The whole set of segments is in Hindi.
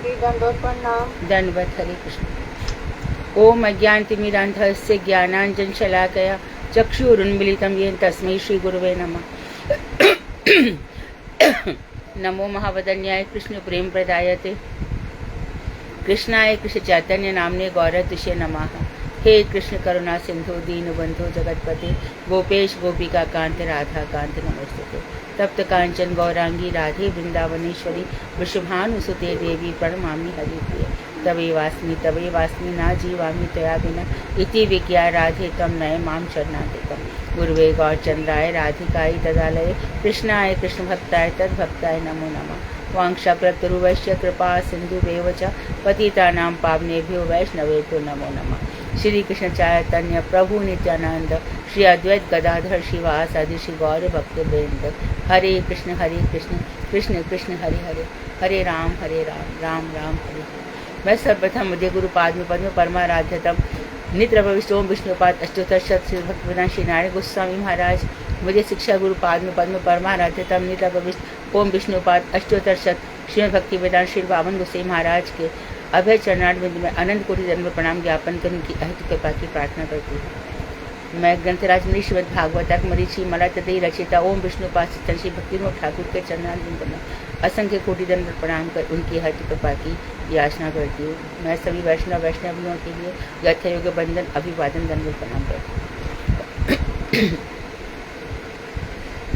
जी दंडोत प्रणाम। दंडवत हरे कृष्ण। ओम अज्ञानतिमिरान्धस्य ज्ञानाञ्जनशलाकया चक्षुरुन्मीलितं येन तस्मै श्रीगुरुवे नमः। नमो महावदन्याय कृष्ण प्रेम प्रदायते कृष्णाय कृष्ण चैतन्य नामने गौरतुष्य नमः। हे कृष्ण करुणा सिंधु दीनबंधु जगतपते गोपेश गोपिका कांत राधा कांत नमोस्तुते। तप्त कांचन गौरांगी राधे वृंदावनेश्वरी वृषभानुसुते देवी प्रणमामि हरिप्रिय। तवे वास्मि ना जीवामि त्वया विना इति विज्ञा राधे त्वं नय मां शरणागतम्। गुरुवे गौरचंद्राय राधिकाय तदालये कृष्णाय कृष्ण भक्ताय तद्भक्ताय नमो नमः। वांक्षाप्रतरुवैश्य कृपा सिन्धुवेव च पतितानां पावनेभ्यो वैष्णवेभ्यो नमो नमः। श्री कृष्ण चैतन्य प्रभु नित्यानंद श्री अद्वैत गदाधर शिवासादि श्री गौर भक्तवृंद। हरे कृष्ण कृष्ण कृष्ण हरे हरे, हरे राम राम राम हरे हरे। मैं सर्वप्रथम मध्य गुरु पाद पद्म परमाराध्यतम नित्र प्रविष्टोम विष्णुपाद अष्टोत्तर शत श्री भक्तिवेदांत श्री नारायण गोस्वामी महाराज मुझे शिक्षा गुरु पाद पद्म परमाराध्यतम नित्र प्रविष्ट ओम विष्णुपाद अष्टोत्तर शत श्री भक्तिवेदांत श्री बावन गोसाई महाराज के अभय चरणारविंद में अनंत कोटि जन्म प्रणाम ज्ञापन करने की अहित कृपा की प्रार्थना करती हूँ। मैं ग्रंथराज मुनि श्रीमद भागवतक मरीचि मला तदई रचिता ओम विष्णुपाद चिंतन श्री भक्तिविनोद ठाकुर के चरणारविंद में असंख्य कोटि जन्म प्रणाम कर उनकी अहित कृपा की याचना करती हूँ। मैं सभी वैष्णवियों के लिए यथायोग्य बंधन अभिवादन दंड प्रणाम करती हूँ।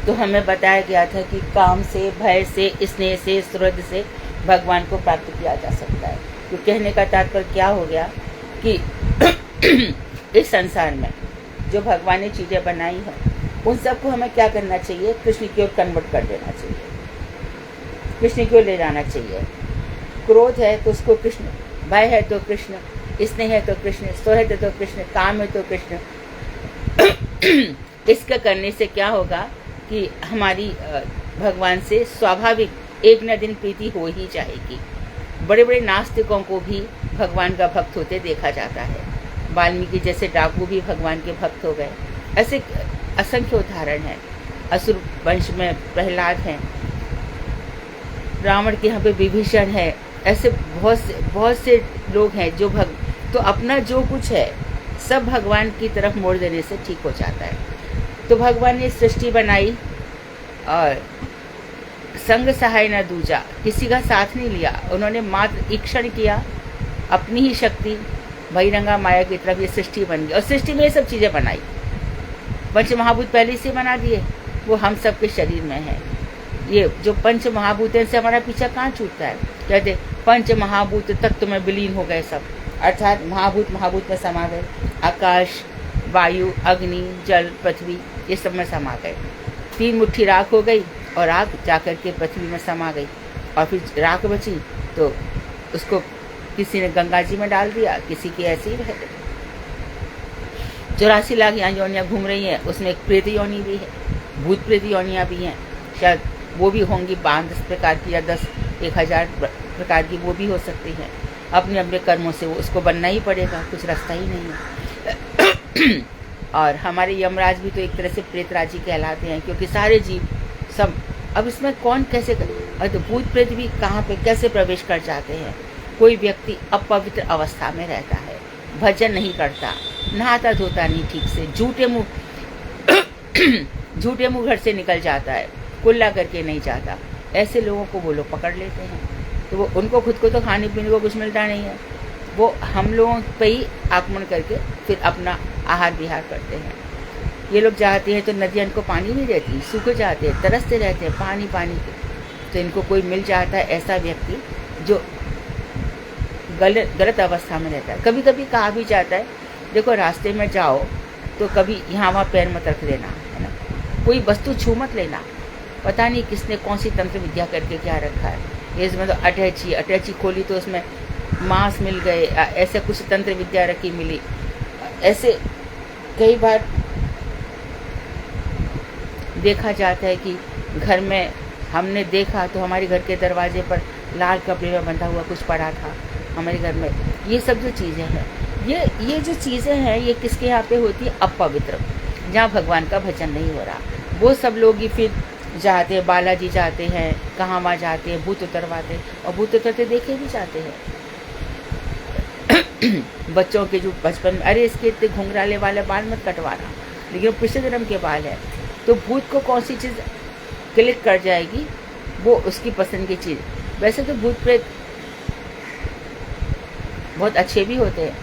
तो हमें बताया गया था कि काम से, भय से, स्नेह से, सुहृद से भगवान को प्राप्त किया जा सकता है। तो कहने का तात्पर्य क्या हो गया कि इस संसार में जो भगवान ने चीज़ें बनाई हैं उन सबको हमें क्या करना चाहिए? कृष्ण की ओर कन्वर्ट कर देना चाहिए, कृष्ण की ओर ले जाना चाहिए। क्रोध है तो उसको कृष्ण, भय है तो कृष्ण, स्नेह है तो कृष्ण, सुहृद है तो कृष्ण, काम है तो कृष्ण। इसका करने से क्या होगा कि हमारी भगवान से स्वाभाविक एक न दिन प्रीति हो ही जाएगी। बड़े बड़े नास्तिकों को भी भगवान का भक्त होते देखा जाता है। वाल्मीकि जैसे डाकू भी भगवान के भक्त हो गए। ऐसे असंख्य उदाहरण हैं। असुर वंश में प्रहलाद हैं, रावण के यहाँ पे विभीषण है। ऐसे बहुत से लोग हैं जो तो अपना जो कुछ है सब भगवान की तरफ मोड़ देने से ठीक हो जाता है। तो भगवान ने सृष्टि बनाई और संग सहाय न दूजा, किसी का साथ नहीं लिया। उन्होंने मात्र ईक्षण किया, अपनी ही शक्ति बहिरंगा माया की तरफ ये सृष्टि बन गई और सृष्टि में ये सब चीज़ें बनाई। पंच महाभूत पहले से बना दिए, वो हम सब के शरीर में है। ये जो पंच महाभूत है, से हमारा पीछा कहाँ छूटता है? कहते पंच महाभूत तत्व में विलीन हो गए सब, अर्थात महाभूत में समा गए। आकाश, वायु, अग्नि, जल, पृथ्वी, ये सब में समा गए। 3 मुट्ठी राख हो गई और आग जाकर के पृथ्वी में समा गई और फिर राख बची तो उसको किसी ने गंगा जी में डाल दिया, किसी की ऐसी ही रह गई। 84 लाख यहाँ योनियाँ घूम रही हैं, उसमें एक प्रेत योनि भी है, भूत प्रेत योनियाँ भी हैं। शायद वो भी होंगी 10 प्रकार की या 10,000 प्रकार की, वो भी हो सकती हैं। अपने अपने कर्मों से वो उसको बनना ही पड़ेगा, कुछ रास्ता ही नहीं है। और हमारे यमराज भी तो एक तरह से प्रेतराज ही कहलाते हैं, क्योंकि सारे जीव सब, अब इसमें कौन कैसे तो भूत प्रेत भी कहाँ पे कैसे प्रवेश कर जाते हैं। कोई व्यक्ति अपवित्र अवस्था में रहता है, भजन नहीं करता, नहाता धोता नहीं ठीक से, झूठे मुँह घर से निकल जाता है, कुल्ला करके नहीं जाता, ऐसे लोगों को वो लोग पकड़ लेते हैं। तो वो उनको खुद को तो खाने पीने को कुछ मिलता नहीं है, वो हम लोगों पे ही आक्रमण करके फिर अपना आहार विहार करते हैं। ये लोग जाते हैं तो नदियाँ इनको पानी नहीं देती, सूख जाते हैं, तरसते रहते हैं पानी के। तो इनको कोई मिल जाता है ऐसा व्यक्ति जो गलत अवस्था में रहता है। कभी कभी कहा भी जाता है, देखो रास्ते में जाओ तो कभी यहाँ वहाँ पैर मत रख देना, है ना, कोई वस्तु छू मत लेना। पता नहीं किसने कौन सी तंत्र विद्या करके क्या रखा है। इसमें तो अटैची खोली तो उसमें मांस मिल गए, ऐसे कुछ तंत्र विद्या रखी मिली। ऐसे कई बार देखा जाता है कि घर में हमने देखा तो हमारे घर के दरवाजे पर लाल कपड़े में बंधा हुआ कुछ पड़ा था हमारे घर में। ये सब जो चीज़ें हैं, ये जो चीज़ें हैं, ये किसके यहाँ पे होती है? अपवित्र, जहाँ भगवान का भजन नहीं हो रहा। वो सब लोग ही फिर जाते हैं, बालाजी जाते हैं, कहाँ वहाँ जाते हैं, भूत उतरवाते हैं, और भूत उतरते देखे भी जाते हैं। बच्चों के जो बचपन में, अरे इसके इतने घुंघराले वाले बाल मत कटवाना, लेकिन वो पिछले जन्म के बाल है, तो भूत को कौन सी चीज़ क्लिक कर जाएगी, वो उसकी पसंद की चीज़। वैसे तो भूत प्रेत बहुत अच्छे भी होते हैं।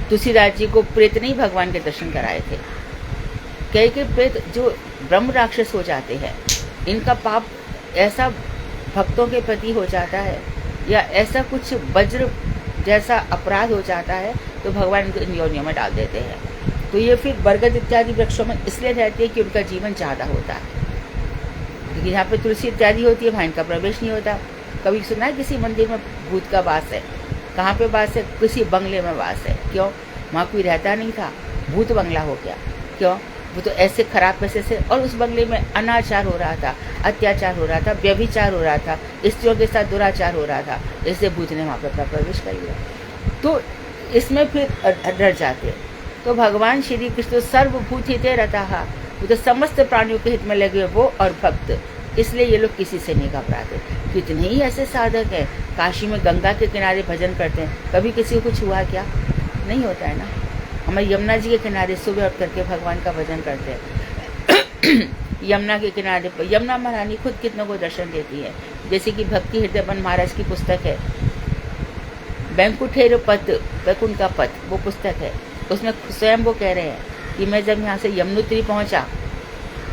तुलसीदास जी को प्रेत नहीं भगवान के दर्शन कराए थे। कई प्रेत जो ब्रह्म राक्षस हो जाते हैं, इनका पाप ऐसा भक्तों के प्रति हो जाता है, या ऐसा कुछ वज्र जैसा अपराध हो जाता है, तो भगवान इनको इन योनियों में डाल देते हैं। तो ये फिर बरगद इत्यादि वृक्षों में इसलिए रहती है कि उनका जीवन ज़्यादा होता है, लेकिन यहाँ पे तुलसी इत्यादि होती है, वहाँ इनका प्रवेश नहीं होता। कभी सुना है किसी मंदिर में भूत का वास है? कहाँ पे वास है? किसी बंगले में वास है। क्यों? वहाँ कोई रहता नहीं था, भूत बंगला हो गया। क्यों? वो तो ऐसे खराब पैसे से, और उस बंगले में अनाचार हो रहा था, अत्याचार हो रहा था, व्यभिचार हो रहा था, स्त्रियों के साथ दुराचार हो रहा था, इसलिए भूत ने वहाँ पर अपना प्रवेश कर लिया। तो इसमें फिर डर जाते। तो भगवान श्री कृष्ण सर्वभूत हिते रतः, वो तो समस्त प्राणियों के हित में लगे वो और भक्त, इसलिए ये लोग किसी से नहीं घबराते। कितने ही ऐसे साधक हैं, काशी में गंगा के किनारे भजन करते हैं, कभी किसी को कुछ हुआ क्या? नहीं होता है ना। हमारे यमुना जी के किनारे सुबह उठ करके भगवान का भजन करते हैं। यमुना के किनारे पर यमुना महारानी खुद कितनों को दर्शन देती है। जैसे कि भक्ति हृदय बन महाराज की पुस्तक है, बैंकुठेर पथ, वैकुंठ का पथ, वो पुस्तक है। उसमें स्वयं वो कह रहे हैं कि मैं जब यहाँ से यमुनोत्री पहुँचा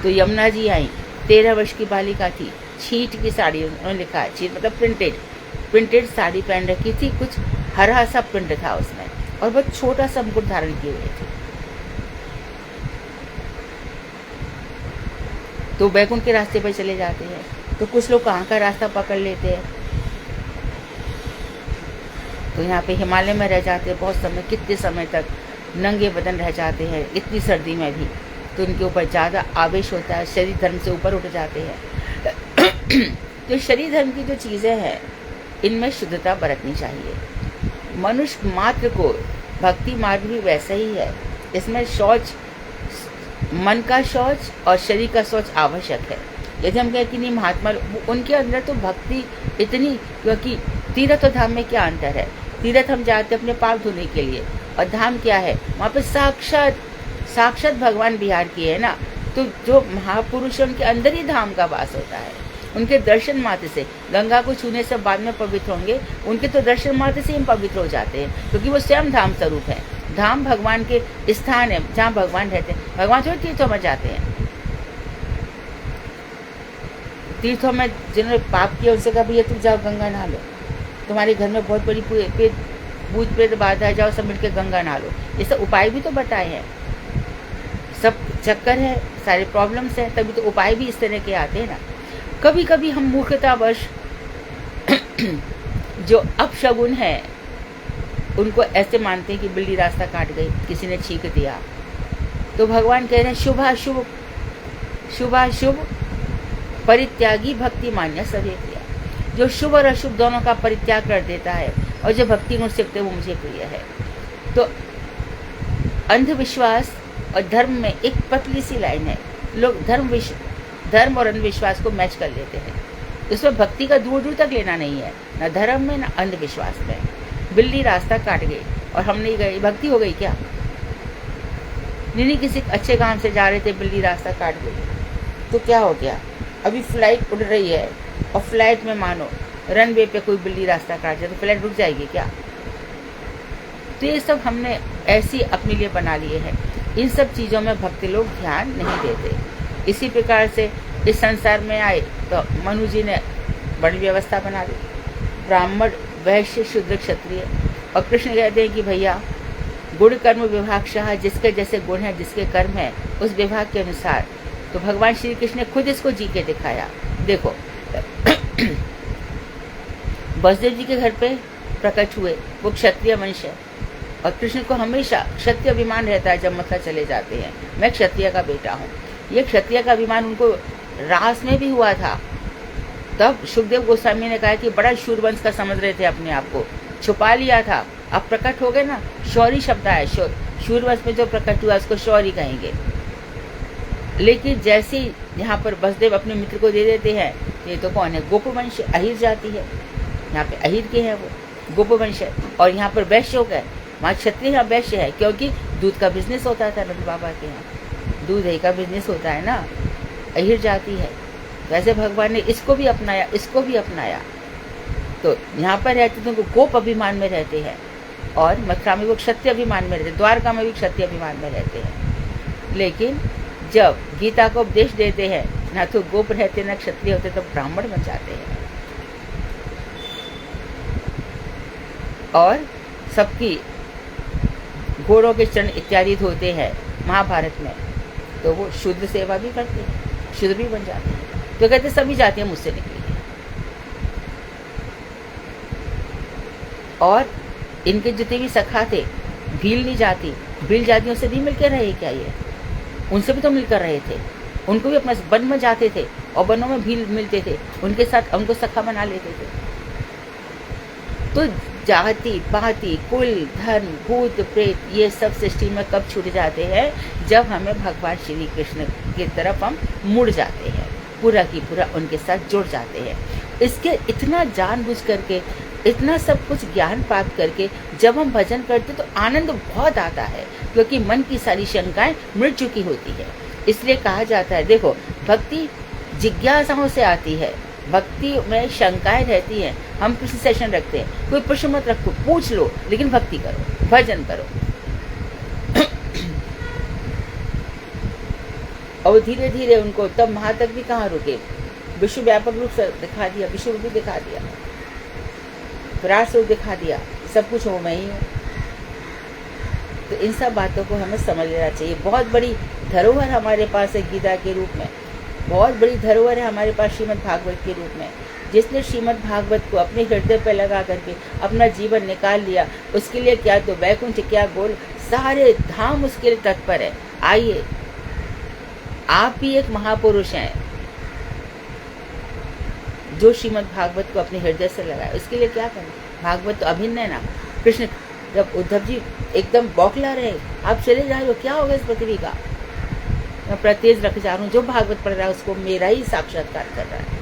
तो यमुना जी आई, 13 वर्ष की बालिका थी, छीट की साड़ी, उन्होंने लिखा है छीट मतलब प्रिंटेड साड़ी पहन रखी थी, कुछ हरा सा प्रिंट था उसमें, और बहुत छोटा सा मुकुट धारण किए हुए थे। तो बैकुंठ के रास्ते पर चले जाते हैं, तो कुछ लोग कहाँ का रास्ता पकड़ लेते हैं, तो यहाँ पे हिमालय में रह जाते हैं बहुत समय, कितने समय तक नंगे बदन रह जाते हैं, इतनी सर्दी में भी, तो उनके ऊपर ज़्यादा आवेश होता है, शरीर धर्म से ऊपर उठ जाते हैं। तो शरीर धर्म की जो चीज़ें हैं, इनमें शुद्धता बरतनी चाहिए। मनुष्य मात्र को भक्ति मार्ग भी वैसा ही है, इसमें शौच, मन का शौच और शरीर का शौच आवश्यक है। यदि हम कहें कि नहीं महात्मा, उनके अंदर तो भक्ति इतनी, क्योंकि तीर्थ और धाम में क्या अंतर है? तीर्थ हम जाते अपने पाप धोने के लिए, और धाम क्या है? वहाँ पे साक्षात भगवान विहार किए है ना। तो जो महापुरुष है उनके अंदर ही धाम का वास होता है। उनके दर्शन मात्र से, गंगा को छूने से बाद में पवित्र होंगे, उनके तो दर्शन मात्र से हम पवित्र हो जाते हैं, क्योंकि वो स्वयं धाम स्वरूप है। धाम भगवान के स्थान है जहाँ भगवान रहते हैं। भगवान थोड़े तीर्थों में जाते हैं। तीर्थों में जिन्होंने पाप किया उनसे कहा भैया तुम जाओ गंगा नहा लो, तुम्हारे घर में बहुत बड़ी भूत प्रेत बाधा है, जाओ सब मिलकर गंगा नहा लो। ये सब उपाय भी तो बताए हैं। सब चक्कर है, सारे प्रॉब्लम्स हैं, तभी तो उपाय भी इस तरह के आते हैं ना। कभी कभी हम मूर्खतावश जो अपशगुन है उनको ऐसे मानते हैं कि बिल्ली रास्ता काट गई, किसी ने छींक दिया, तो भगवान कह रहे हैं शुभाशुभ परित्यागी भक्ति मान्य सभी प्रिय। जो शुभ और अशुभ दोनों का परित्याग कर देता है और जो भक्ति गुण सीखते वो मुझे प्रिय है। तो अंधविश्वास और धर्म में एक पतली सी लाइन है। लोग धर्म और अंधविश्वास को मैच कर लेते हैं। उसमें भक्ति का दूर दूर तक लेना नहीं है, न धर्म में न अंधविश्वास में। बिल्ली रास्ता काट गई और हम नहीं गए, भक्ति हो गई क्या? नहीं, किसी अच्छे काम से जा रहे थे, बिल्ली रास्ता काट गई तो क्या हो गया? अभी फ्लाइट उड़ रही है और फ्लाइट में मानो रनवे पे कोई बिल्ली रास्ता काट जाए तो फ्लाइट रुक जाएगी क्या? तो ये सब हमने ऐसी अपने लिए बना लिए हैं। इन सब चीज़ों में भक्ति लोग ध्यान नहीं देते। इसी प्रकार से इस संसार में आए तो मनु जी ने बड़ी व्यवस्था बना दी, ब्राह्मण वैश्य शूद्र क्षत्रिय। और कृष्ण कहते हैं कि भैया गुण कर्म विभागशः, जिसके जैसे गुण है, जिसके कर्म है, उस विभाग के अनुसार। तो भगवान श्री कृष्ण ने खुद इसको जी के दिखाया। देखो वसुदेव जी के घर पे प्रकट हुए, वो क्षत्रिय वंश है, और कृष्ण को हमेशा क्षत्रिय अभिमान रहता है। जब मथुरा चले जाते हैं, मैं क्षत्रिय का बेटा हूँ, ये क्षत्रिय का अभिमान उनको रास में भी हुआ था। तब सुखदेव गोस्वामी ने कहा कि बड़ा शूरवंश का समझ रहे थे अपने आप को, छुपा लिया था, अब प्रकट हो गए ना। शौरी शब्द है, शूरवंश में जो प्रकट हुआ उसको शौरी कहेंगे। लेकिन जैसे यहाँ पर वसुदेव अपने मित्र को दे देते हैं, ये तो कौन है, गोपवंश, अहिर जाति है, यहाँ पे अहिर के हैं वो, गोपवंश है। और यहाँ पर वैश्य हो गए, वहाँ क्षत्रिय, यहाँ वैश्य है, क्योंकि दूध का बिजनेस होता था नंद बाबा के यहाँ, दूध दही का बिजनेस होता है ना, अहिर जाति है। वैसे भगवान ने इसको भी अपनाया, इसको भी अपनाया। तो यहाँ पर रहते तो गोप अभिमान में रहते हैं, और मथुरा में वो क्षत्रिय अभिमान में रहते, द्वारका में भी क्षत्रिय अभिमान में रहते हैं। लेकिन जब गीता को उपदेश देते हैं, ना तो गोप रहते ना क्षत्रिय होते, तो ब्राह्मण बन जाते हैं। और सबकी घोड़ों के चरण इत्यादि धोते हैं महाभारत में, तो वो शूद्र सेवा भी करते हैं, शूद्र भी बन जाते हैं। तो कहते सभी जातियां मुझसे निकली हैं। और इनके जितने भी सखा थे, भीलनी जाति, भील जातियों से भी मिलकर रहे क्या ये? उनसे भी तो मिलकर रहे थे, उनको भी अपना वन में जाते थे और वनों में भील मिलते थे, उनके साथ उनको सखा बना लेते थे। तो जाति पाति कुल धर्म भूत प्रेत ये सब सृष्टि में कब छूट जाते हैं? जब हमें भगवान श्री कृष्ण की तरफ हम मुड़ जाते हैं, पूरा की पूरा उनके साथ जुड़ जाते हैं। इसके इतना जानबूझ करके, इतना सब कुछ ज्ञान प्राप्त करके जब हम भजन करते तो आनंद बहुत आता है, क्योंकि मन की सारी शंकाएं मिट चुकी होती है। इसलिए कहा जाता है, देखो भक्ति जिज्ञासाओं से आती है, भक्ति में शंकाएं रहती हैं। हम किसी सेशन रखते हैं, कोई प्रश्न मत रखो, पूछ लो, लेकिन भक्ति करो, भजन करो। और धीरे धीरे उनको तब वहां तक भी कहाँ रुके, विश्व व्यापक रूप से दिखा दिया, विश्व रूप भी दिखा दिया, विराट स्वरूप दिखा दिया, सब कुछ हो मैं ही हूँ। तो इन सब बातों को हमें समझ लेना चाहिए। बहुत बड़ी धरोहर हमारे पास है गीता के रूप में, बहुत बड़ी धरोहर है हमारे पास श्रीमद् भागवत के रूप में। जिसने श्रीमद् भागवत को अपने हृदय पर लगा करके अपना जीवन निकाल लिया, उसके लिए क्या तो वैकुंठ क्या गोल सारे धाम उसके लिए तत्पर है। आइए, आप भी एक महापुरुष हैं जो श्रीमद् भागवत को अपने हृदय से लगाए। उसके लिए क्या करें? भागवत तो अभिन्न है ना। कृष्ण जब उद्धव जी एकदम बौखला रहे, आप चले जा रहे हो, क्या होगा इस पृथ्वी का? मैं प्रत्येक रख जा रहा हूँ, जो भागवत पढ़ रहा है उसको मेरा ही साक्षात्कार कर रहा है।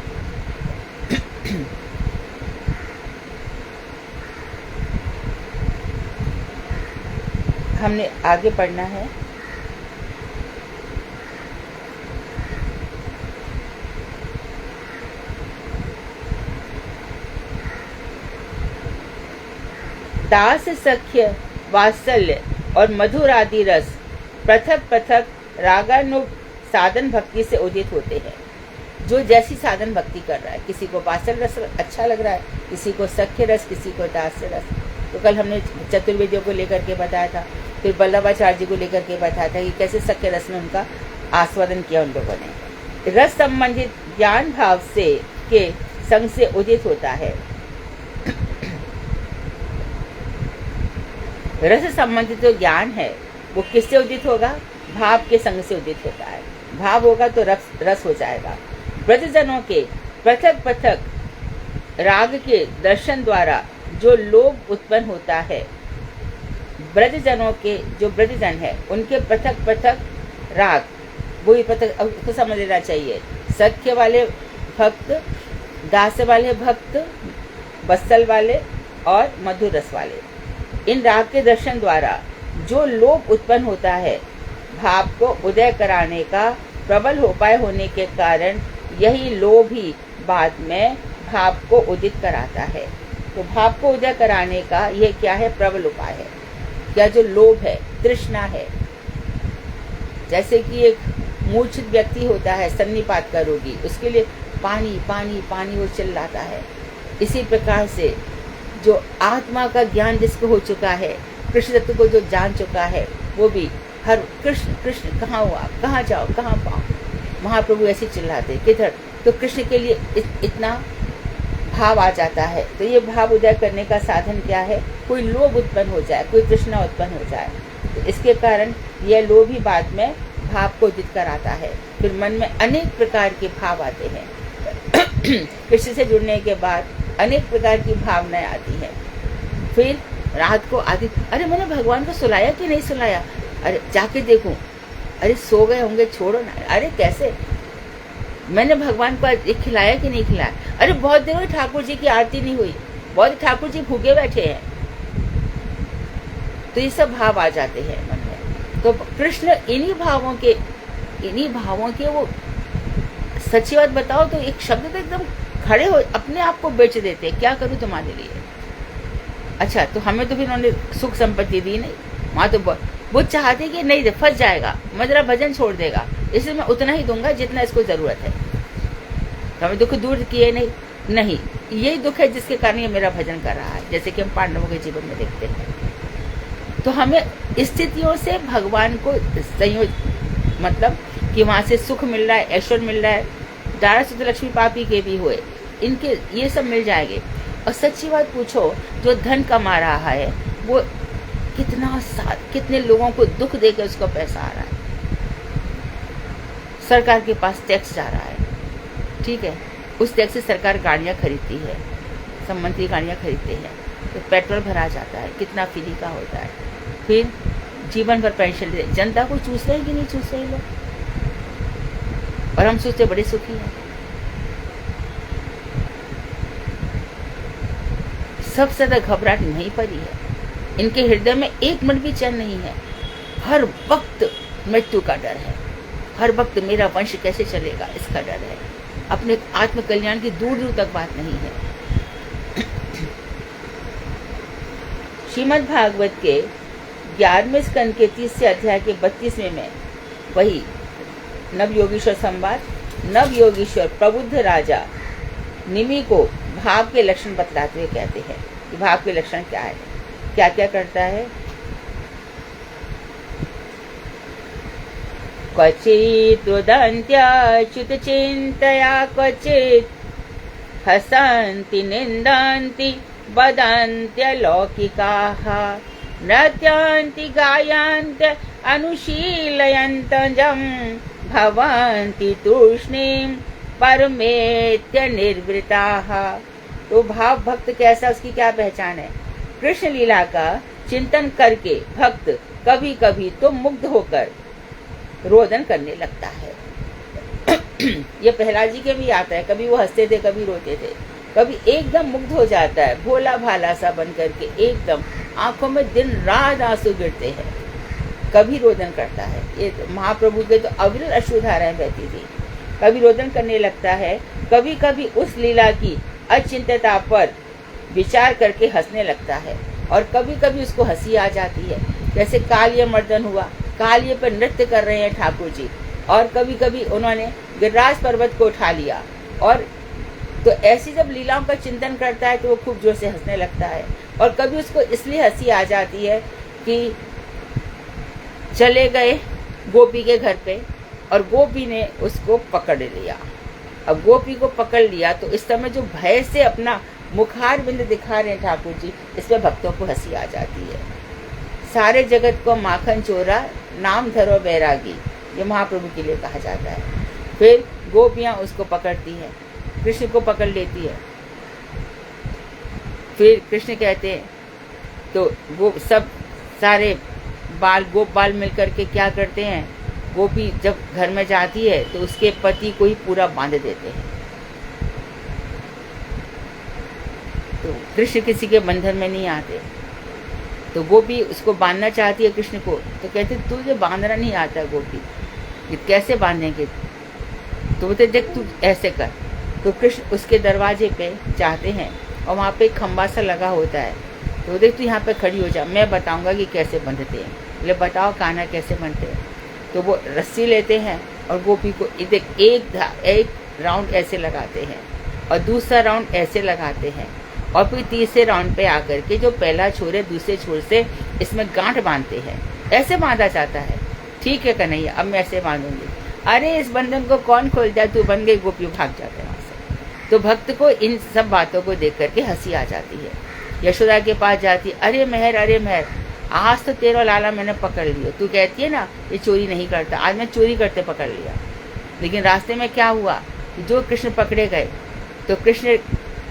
हमने आगे पढ़ना है। दास सख्य वात्सल्य और मधुर आदि रस पृथक पृथक रागानुग साधन भक्ति से उदित होते हैं। जो जैसी साधन भक्ति कर रहा है, किसी को वात्सल्य रस अच्छा लग रहा है, किसी को सख्य रस, किसी को दास्य रस। तो कल हमने चतुर्वेदियों को लेकर के बताया था, फिर वल्लभाचार्य जी को लेकर के बताया था कि कैसे सख्य रस में उनका आस्वादन किया उन लोगों ने। रस संबंधित ज्ञान भाव से के संग से उदित होता है। रस संबंधित जो ज्ञान है वो किससे उदित होगा? भाव के संग से उदित होता है। भाव होगा तो रस हो जाएगा। ब्रजजनों के पृथक पृथक राग के दर्शन द्वारा जो लोभ उत्पन्न होता है, ब्रजजनों के जो ब्रजजन है उनके पृथक पृथक राग, वही पृथक उसको समझ लेना चाहिए। सख्य वाले भक्त, दास वाले भक्त, वत्सल वाले और मधुर रस वाले, इन राग के दर्शन द्वारा जो लोभ उत्पन्न होता है, भाव को उदय कराने का प्रबल उपाय होने के कारण यही लोभ ही बाद में भाव को उदित कराता है। तो भाव को उदय कराने का ये क्या है? प्रबल उपाय है। क्या? जो लोभ है, तृष्णा है। जैसे कि एक मूर्छित व्यक्ति होता है, सन्निपात का रोगी, उसके लिए पानी पानी पानी वो चिल्लाता है। इसी प्रकार से जो आत्मा का ज्ञान जिसको हो चुका है, कृष्ण तत्व को जो जान चुका है, वो भी हर कृष्ण कृष्ण कहाँ हो आप, कहाँ जाओ, कहाँ पाओ। महाप्रभु ऐसे चिल्लाते, किधर? तो कृष्ण के लिए इतना भाव आ जाता है। तो ये भाव उदय करने का साधन क्या है? कोई लोभ उत्पन्न हो जाए, कोई तृष्णा उत्पन्न हो जाए, तो इसके कारण यह लोभ ही बाद में भाव को उदित कराता है। फिर मन में अनेक प्रकार के भाव आते हैं। कृष्ण से जुड़ने के बाद अनेक प्रकार की भावनाएं आती हैं। फिर रात को आदि, अरे मैंने भगवान को सुलाया कि नहीं सुलाया, अरे जाके देखूं, अरे सो गए होंगे, छोड़ो ना। अरे कैसे, मैंने भगवान को एक खिलाया कि नहीं खिलाया? अरे बहुत देर हुई ठाकुर जी की आरती नहीं हुई, बहुत ठाकुर जी भूखे बैठे हैं। तो ये सब भाव आ जाते हैं मन में। तो कृष्ण इन्हीं भावों के वो, सच्ची बात बताओ तो एक शब्द तो एकदम खड़े हो, अपने आप को बेच देते, क्या करूं तुम्हारे लिए। अच्छा, तो हमें तो फिर उन्होंने सुख संपत्ति दी नहीं, वहां तो वो चाहते कि नहीं फंस जाएगा, मेरा भजन छोड़ देगा, इसलिए मैं उतना ही दूंगा जितना इसको जरूरत है। तो हमें दुख दूर किए नहीं, यही दुख है जिसके कारण ये मेरा भजन कर रहा है, जैसे कि हम पांडवों के जीवन में देखते हैं। तो हमें स्थितियों से भगवान को संयोग, मतलब कि वहां से सुख मिल रहा है, ऐश्वर्य मिल रहा है, दारा सुत लक्ष्मी पापी के भी हुए, इनके ये सब मिल जाएंगे। और सच्ची बात पूछो, जो धन कमा रहा है वो कितने लोगों को दुख देकर उसको पैसा आ रहा है, सरकार के पास टैक्स जा रहा है, ठीक है, उस टैक्स से सरकार गाड़ियां खरीदती है, सब मंत्री गाड़ियां खरीदते हैं, तो पेट्रोल भरा जाता है, कितना फ्री का होता है, फिर जीवन भर पेंशन दे, जनता को चूस रहे कि नहीं चूस रहे लोग, और हम सोचते बड़े सुखी हैं। सबसे ज्यादा घबराहट नहीं पड़ी है, इनके हृदय में एक मिनट भी चैन नहीं है, हर वक्त मृत्यु का डर है, हर वक्त मेरा वंश कैसे चलेगा इसका डर है, अपने आत्म कल्याण की दूर दूर तक बात नहीं है। श्रीमद् भागवत के 11वें स्कंद के 30 अध्याय के 32वें में वही नवयोगीश्वर संवाद, नवयोगीश्वर प्रबुद्ध राजा निमि को भाव के लक्षण बतलाते हुए कहते हैं कि भाव के लक्षण क्या है, क्या क्या करता है। क्वचित् रुदन्त्याच्युत चिन्तया, क्वचित् हसन्ति निन्दन्ति वदन्त्यलौकिकाः, नृत्यन्ति गायन्ति अनुशीलयन्तजं, भवन्ति तूष्णीं परमेत्य निर्वृताः। तो भाव भक्त कैसा, उसकी क्या पहचान है? कृष्ण लीला का चिंतन करके भक्त कभी कभी तो मुग्ध होकर रोदन करने लगता है। ये प्रहलाद जी के भी आता है, कभी वो हंसते थे, कभी रोते थे, कभी एकदम मुग्ध हो जाता है, भोला भाला सा बन करके एकदम आंखों में दिन रात आंसू गिरते हैं, कभी रोदन करता है। ये महाप्रभु के तो अविरल अश्रुधाराएं बहती थी, कभी रोदन करने लगता है, कभी कभी उस लीला की अचिंत्यता पर विचार करके हंसने लगता है, और कभी कभी उसको हंसी आ जाती है। जैसे कालिया मर्दन हुआ, कालिये पर नृत्य कर रहे हैं ठाकुर जी, और कभी कभी उन्होंने गिरिराज पर्वत को उठा लिया, और तो ऐसी जब लीलाओं का चिंतन करता है तो वो खूब जोर से हंसने लगता है। और कभी उसको इसलिए हंसी आ जाती है कि चले गए गोपी के घर पे और गोपी ने उसको पकड़ लिया। अब गोपी को पकड़ लिया तो इस समय जो भय से अपना मुखार बिंद दिखा रहे हैं ठाकुर जी, इसमें भक्तों को हंसी आ जाती है। सारे जगत को माखन चोरा, नाम धरो बैरागी, ये महाप्रभु के लिए कहा जाता है। फिर गोपियां उसको पकड़ती हैं, कृष्ण को पकड़ लेती है, फिर कृष्ण कहते हैं तो वो सब सारे गोप बाल मिलकर के क्या करते हैं, गोपी जब घर में जाती है तो उसके पति को ही पूरा बांध देते हैं। तो कृष्ण किसी के बंधन में नहीं आते, तो गोपी उसको बांधना चाहती है कृष्ण को, तो कहते तुझे बांधना नहीं आता गोपी, ये कैसे बांधेंगे? तो बोलते देख तू ऐसे कर। तो कृष्ण उसके दरवाजे पे जाते हैं और वहाँ पे एक खम्बा सा लगा होता है, तो देख तू यहाँ पे खड़ी हो जा, मैं बताऊंगा कि कैसे बंधते हैं। बोले बताओ कान्हा कैसे बनते हैं? तो वो रस्सी लेते हैं और गोपी को एक राउंड ऐसे लगाते हैं और दूसरा राउंड ऐसे लगाते हैं, और फिर तीसरे राउंड पे आकर के जो पहला छोर है दूसरे छोर से इसमें गांठ बांधते हैं। ऐसे बांधा जाता है। ठीक है कन्हैया, अब मैं ऐसे बांधूंगी। अरे इस बंधन को कौन खोल जाए, तू बन गई। गोपी भाग जाते हैं वहाँ से। तो भक्त को इन सब बातों को देख करके हंसी आ जाती है। यशोदा के पास जाती, अरे मेहर, आज तो तेरा लाला मैंने पकड़ लिया। तू कहती है ना ये चोरी नहीं करता, आज मैं चोरी करते पकड़ लिया। लेकिन रास्ते में क्या हुआ, जो कृष्ण पकड़े गए तो कृष्ण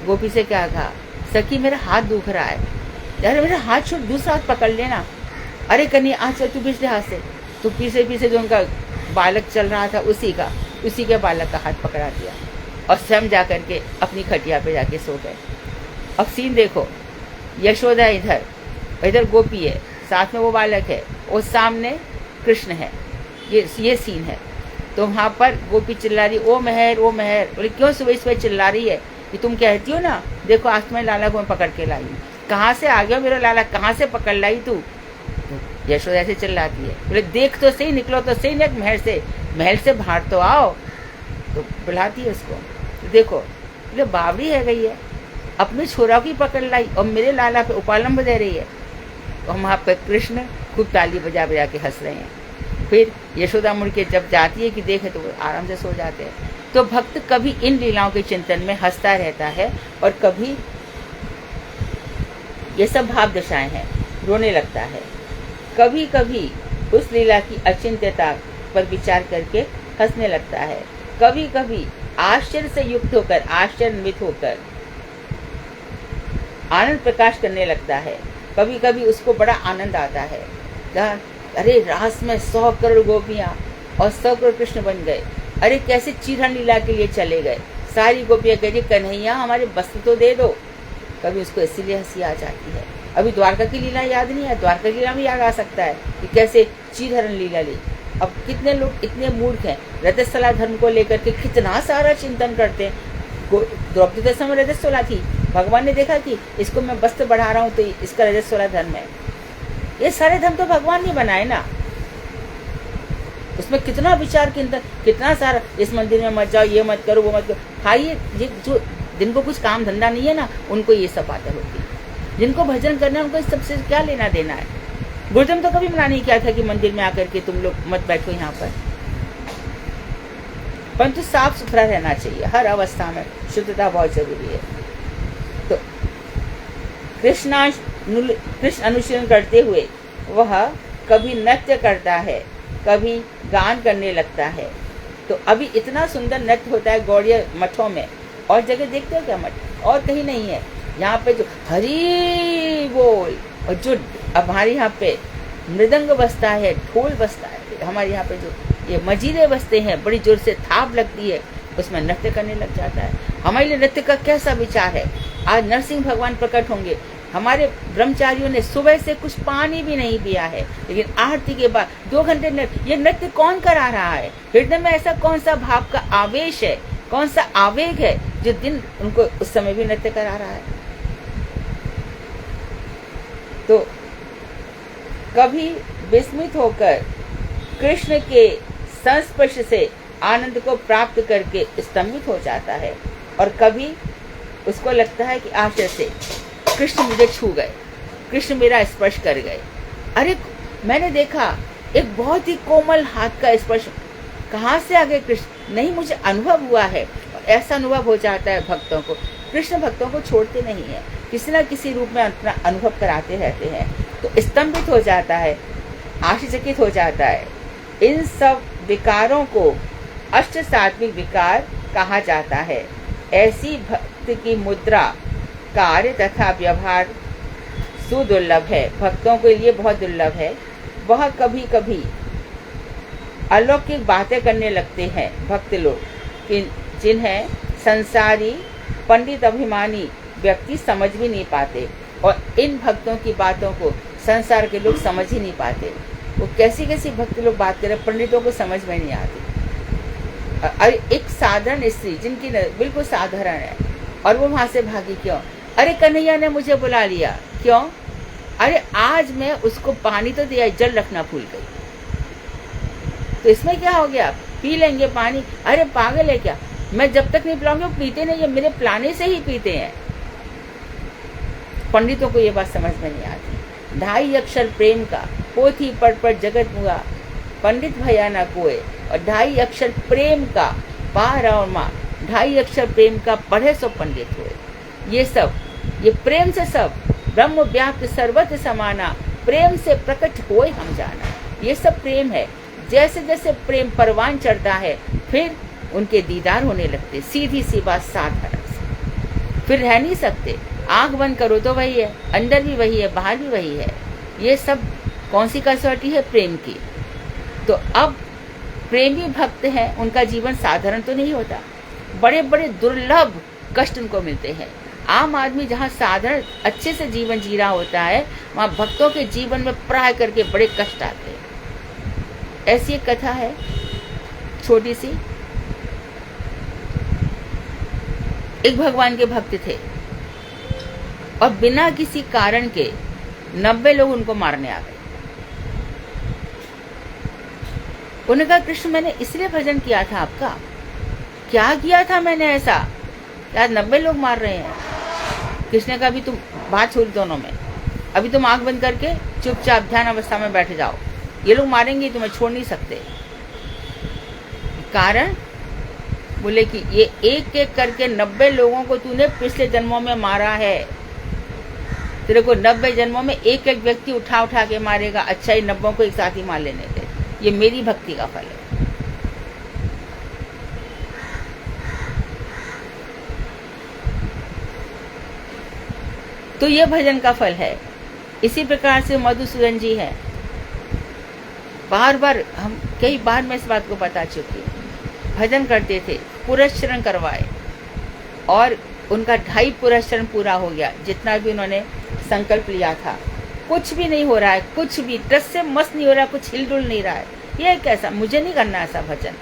गोपी से क्या कहा, सखी मेरा हाथ दुख रहा है। अरे मेरा हाथ छोड़, दूसरा हाथ पकड़ लेना। अरे कन्हैया आज चल तू पिछले हाथ से। तो पीछे पीछे जो उनका बालक चल रहा था उसी के बालक का हाथ पकड़ा दिया और स्वयं जा करके अपनी खटिया पे जाके सो गए। अब सीन देखो, यशोदा इधर गोपी है, साथ में वो बालक है और सामने कृष्ण है। ये सीन है। तो वहाँ पर गोपी चिल्ला रही, ओ मेहर ओ मेहर। बोले क्यों सुबह सुबह चिल्ला रही है? कि तुम कहती हो ना, देखो आज तुम्हें लाला को मैं पकड़ के लाई। कहाँ से आ गया मेरा लाला, कहाँ से पकड़ लाई तू? तो यशोदा ऐसे चिल्लाती है। बोले देख तो सही, निकलो तो सही ना महल से बाहर तो आओ। तो बुलाती है उसको, तो देखो बोले बावड़ी है गई है, अपने छोरा की पकड़ लाई और मेरे लाला पे उपालंब दे रही है। और वहाँ पर कृष्ण खूब ताली बजा बजा के हंस रहे हैं। फिर यशोदा मुड़ के जब जाती है कि देखे तो वो आराम से सो जाते हैं। तो भक्त कभी इन लीलाओं के चिंतन में हंसता रहता है और कभी ये सब भाव दशाएं हैं, रोने लगता है। कभी कभी उस लीला की अचिंत्यता पर विचार करके हंसने लगता है। कभी कभी आश्चर्य से युक्त होकर, आश्चर्यान्वित होकर आनंद प्रकाश करने लगता है। कभी कभी उसको बड़ा आनंद आता है। अरे रास में 100 करोड़ गोपियां और 100 करोड़ कृष्ण बन गए। अरे कैसे चीरहरण लीला के लिए चले गए। सारी गोपियां कह रही कन्हैया हमारे वस्त्र तो दे दो। कभी उसको इसीलिए हंसी आ जाती है। अभी द्वारका की लीला याद नहीं है, द्वारका की लीला में याद आ सकता है कि कैसे चीरहरण लीला ली। अब कितने लोग इतने मूर्ख हैं, रजस्वला धर्म को लेकर के कितना सारा चिंतन करते हैं। द्रौपदी के समय रजस्वला थी, भगवान ने देखा कि इसको मैं वस्त्र बढ़ा रहा हूँ तो इसका रजस्वला धर्म है। ये सारे धर्म तो भगवान ने बनाए ना, उसमें कितना विचार कितना सारा, इस मंदिर में मत जाओ, ये मत करो, वो मत करो। हाँ ये जो जिनको कुछ काम धंधा नहीं है ना, उनको ये सब बातें होती है। जिनको भजन करना है उनको इस सबसे क्या लेना देना है। गुरुदेव तो कभी मना नहीं किया था कि मंदिर में आकर के तुम लोग मत बैठो यहाँ पर, परंतु साफ सुथरा रहना चाहिए हर अवस्था में, शुद्धता बहुत जरूरी है। तो कृष्ण अनुशीलन करते हुए वह कभी नृत्य करता है, कभी गान करने लगता है। तो अभी इतना सुंदर नृत्य होता है गौड़ीय मठों में, और जगह देखते हो क्या मठ, और कहीं नहीं है। यहाँ पे जो हरी बोल, और जो अब हमारे यहाँ पे मृदंग बजता है, ढोल बजता है, हमारे यहाँ पे जो ये मजीरे बजते हैं, बड़ी जोर से थाप लगती है, उसमें नृत्य करने लग जाता है। हमारे लिए नृत्य का कैसा विचार है। आज नरसिंह भगवान प्रकट होंगे। हमारे ब्रह्मचारियों ने सुबह से कुछ पानी भी नहीं पिया है, लेकिन आरती के बाद 2 घंटे नृत्य। ये नृत्य कौन करा रहा है? हृदय में ऐसा कौन सा भाव का आवेश है, कौन सा आवेग है जो दिन उनको उस समय भी नृत्य करा रहा है? तो कभी विस्मित होकर कृष्ण के संस्पर्श से आनंद को प्राप्त करके स्तंभित हो जाता है, और कभी उसको लगता है कि आश्चर्य से कृष्ण मुझे छू गए, कृष्ण मेरा स्पर्श कर गए। अरे मैंने देखा एक बहुत ही कोमल हाथ का स्पर्श, कहाँ से आ गए कृष्ण? नहीं, मुझे अनुभव हुआ है। और ऐसा अनुभव हो जाता है भक्तों को। कृष्ण भक्तों को छोड़ते नहीं है, किसी न किसी रूप में अपना अनुभव कराते रहते हैं। तो स्तंभित हो जाता है, आश्चर्यचकित हो जाता है। इन सब विकारों को अष्ट सात्विक विकार कहा जाता है। ऐसी भक्त की मुद्रा, कार्य तथा व्यवहार सुदुर्लभ है, भक्तों के लिए बहुत दुर्लभ है। वह कभी कभी अलौकिक बातें करने लगते हैं भक्त लोग, जिन्हें संसारी पंडित अभिमानी व्यक्ति समझ भी नहीं पाते, और इन भक्तों की बातों को संसार के लोग समझ ही नहीं पाते। वो कैसी कैसी भक्त लोग बात करें, पंडितों को समझ में नहीं आती। अरे एक साधारण स्त्री जिनकी बिल्कुल साधारण है, और वो वहां से भागी क्यों? अरे कन्हैया ने मुझे बुला लिया, क्यों? अरे आज मैं उसको पानी तो दिया, जल रखना भूल गई, तो इसमें क्या हो गया? पी लेंगे पानी। अरे पागल है क्या? मैं जब तक नहीं पिलाऊंगी वो पीते नहीं है, मेरे पिलाने से ही पीते हैं। पंडितों को ये बात समझ में नहीं आती। 2.5 अक्षर प्रेम का, पोथी पढ़ जगत मुआ, पंडित भया न कोय। और 2.5 अक्षर प्रेम का, पार और माँ, 2.5 अक्षर प्रेम का पढ़े सो पंडित हुए। ये सब, ये प्रेम से सब, ब्रह्म व्याप्त सर्वत्र समाना, प्रेम से प्रकट होए हम जाना। ये सब प्रेम है। जैसे जैसे प्रेम परवान चढ़ता है, फिर उनके दीदार होने लगते। सीधी सी बात, साधारण से फिर रह नहीं सकते। आंख बंद करो तो वही है, अंदर भी वही है, बाहर भी वही है। ये सब कौन सी कसौटी है? प्रेम की। तो अब प्रेमी भक्त हैं, उनका जीवन साधारण तो नहीं होता, बड़े बड़े दुर्लभ कष्ट उनको मिलते हैं। आम आदमी जहाँ साधारण अच्छे से जीवन जी रहा होता है, वहाँ भक्तों के जीवन में प्राय करके बड़े कष्ट आते हैं। ऐसी एक कथा है छोटी सी। एक भगवान के भक्त थे और बिना किसी कारण के 90 लोग उनको मारने आ गए। उन्होंने कहा, कृष्ण मैंने इसलिए भजन किया था आपका, क्या किया था मैंने ऐसा, आज 90 लोग मार रहे हैं। कृष्ण ने कहा, अभी तुम बात छोड़ दोनों में, अभी तुम आंख बंद करके चुपचाप ध्यान अवस्था में बैठ जाओ, ये लोग मारेंगे, तुम्हें छोड़ नहीं सकते। कारण बोले कि ये एक एक करके 90 लोगों को तूने पिछले जन्मों में मारा है, तेरे को 90 जन्मों में एक एक व्यक्ति उठा उठा के मारेगा, अच्छा ही 90 को एक साथ ही मार लेने थे, ये मेरी भक्ति का फल है। तो ये भजन का फल है। इसी प्रकार से मधुसूदन जी है, बार बार हम कई बार मैं इस बात को बता चुकी हूँ, भजन करते थे, पुरस्चरण करवाए और उनका 2.5 पुरस्चरण पूरा हो गया, जितना भी उन्होंने संकल्प लिया था। कुछ भी नहीं हो रहा है, कुछ भी टस से मस नहीं हो रहा, कुछ हिलडुल नहीं रहा है, ये कैसा, मुझे नहीं करना ऐसा भजन।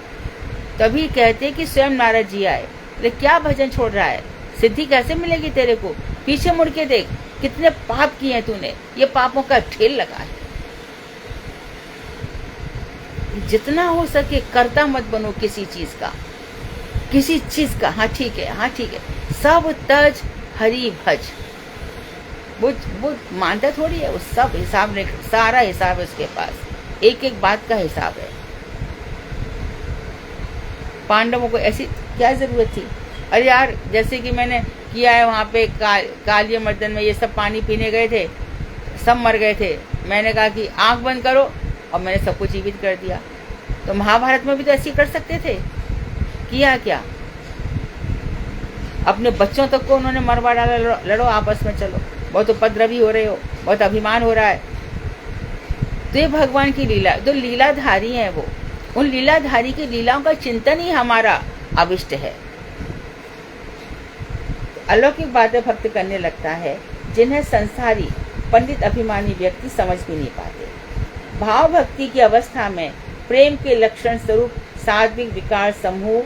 तभी कहते कि स्वयं नारद जी आए, लेकिन क्या भजन छोड़ रहा है, सिद्धि कैसे मिलेगी तेरे को, पीछे मुड़ के देख, कितने पाप किए हैं तूने, ये पापों का ढेर लगा है। जितना हो सके करता मत बनो किसी चीज का। हाँ ठीक है, हाँ ठीक है, सब तज हरि भज। वो मानता थोड़ी है, उस सब हिसाब ने, सारा हिसाब है उसके पास, एक एक बात का हिसाब है। पांडवों को ऐसी क्या जरूरत थी, अरे यार जैसे कि मैंने किया है वहाँ पे कालिय मर्दन में, ये सब पानी पीने गए थे, सब मर गए थे, मैंने कहा कि आंख बंद करो और मैंने सबको जीवित कर दिया। तो महाभारत में भी तो ऐसे कर सकते थे, किया क्या, अपने बच्चों तक को उन्होंने मरवा डाला, लड़ो आपस में, चलो, बहुत उपद्रवी हो रहे हो, बहुत अभिमान हो रहा है। तो ये भगवान की लीला, जो लीलाधारी हैं वो, उन लीलाधारी की लीलाओं का चिंतन ही हमारा अभिष्ट है। अलौकिक बातें भक्त करने लगता है, जिन्हें संसारी पंडित अभिमानी व्यक्ति समझ भी नहीं पाते। भाव भक्ति की अवस्था में प्रेम के लक्षण स्वरूप सात्विक विकार समूह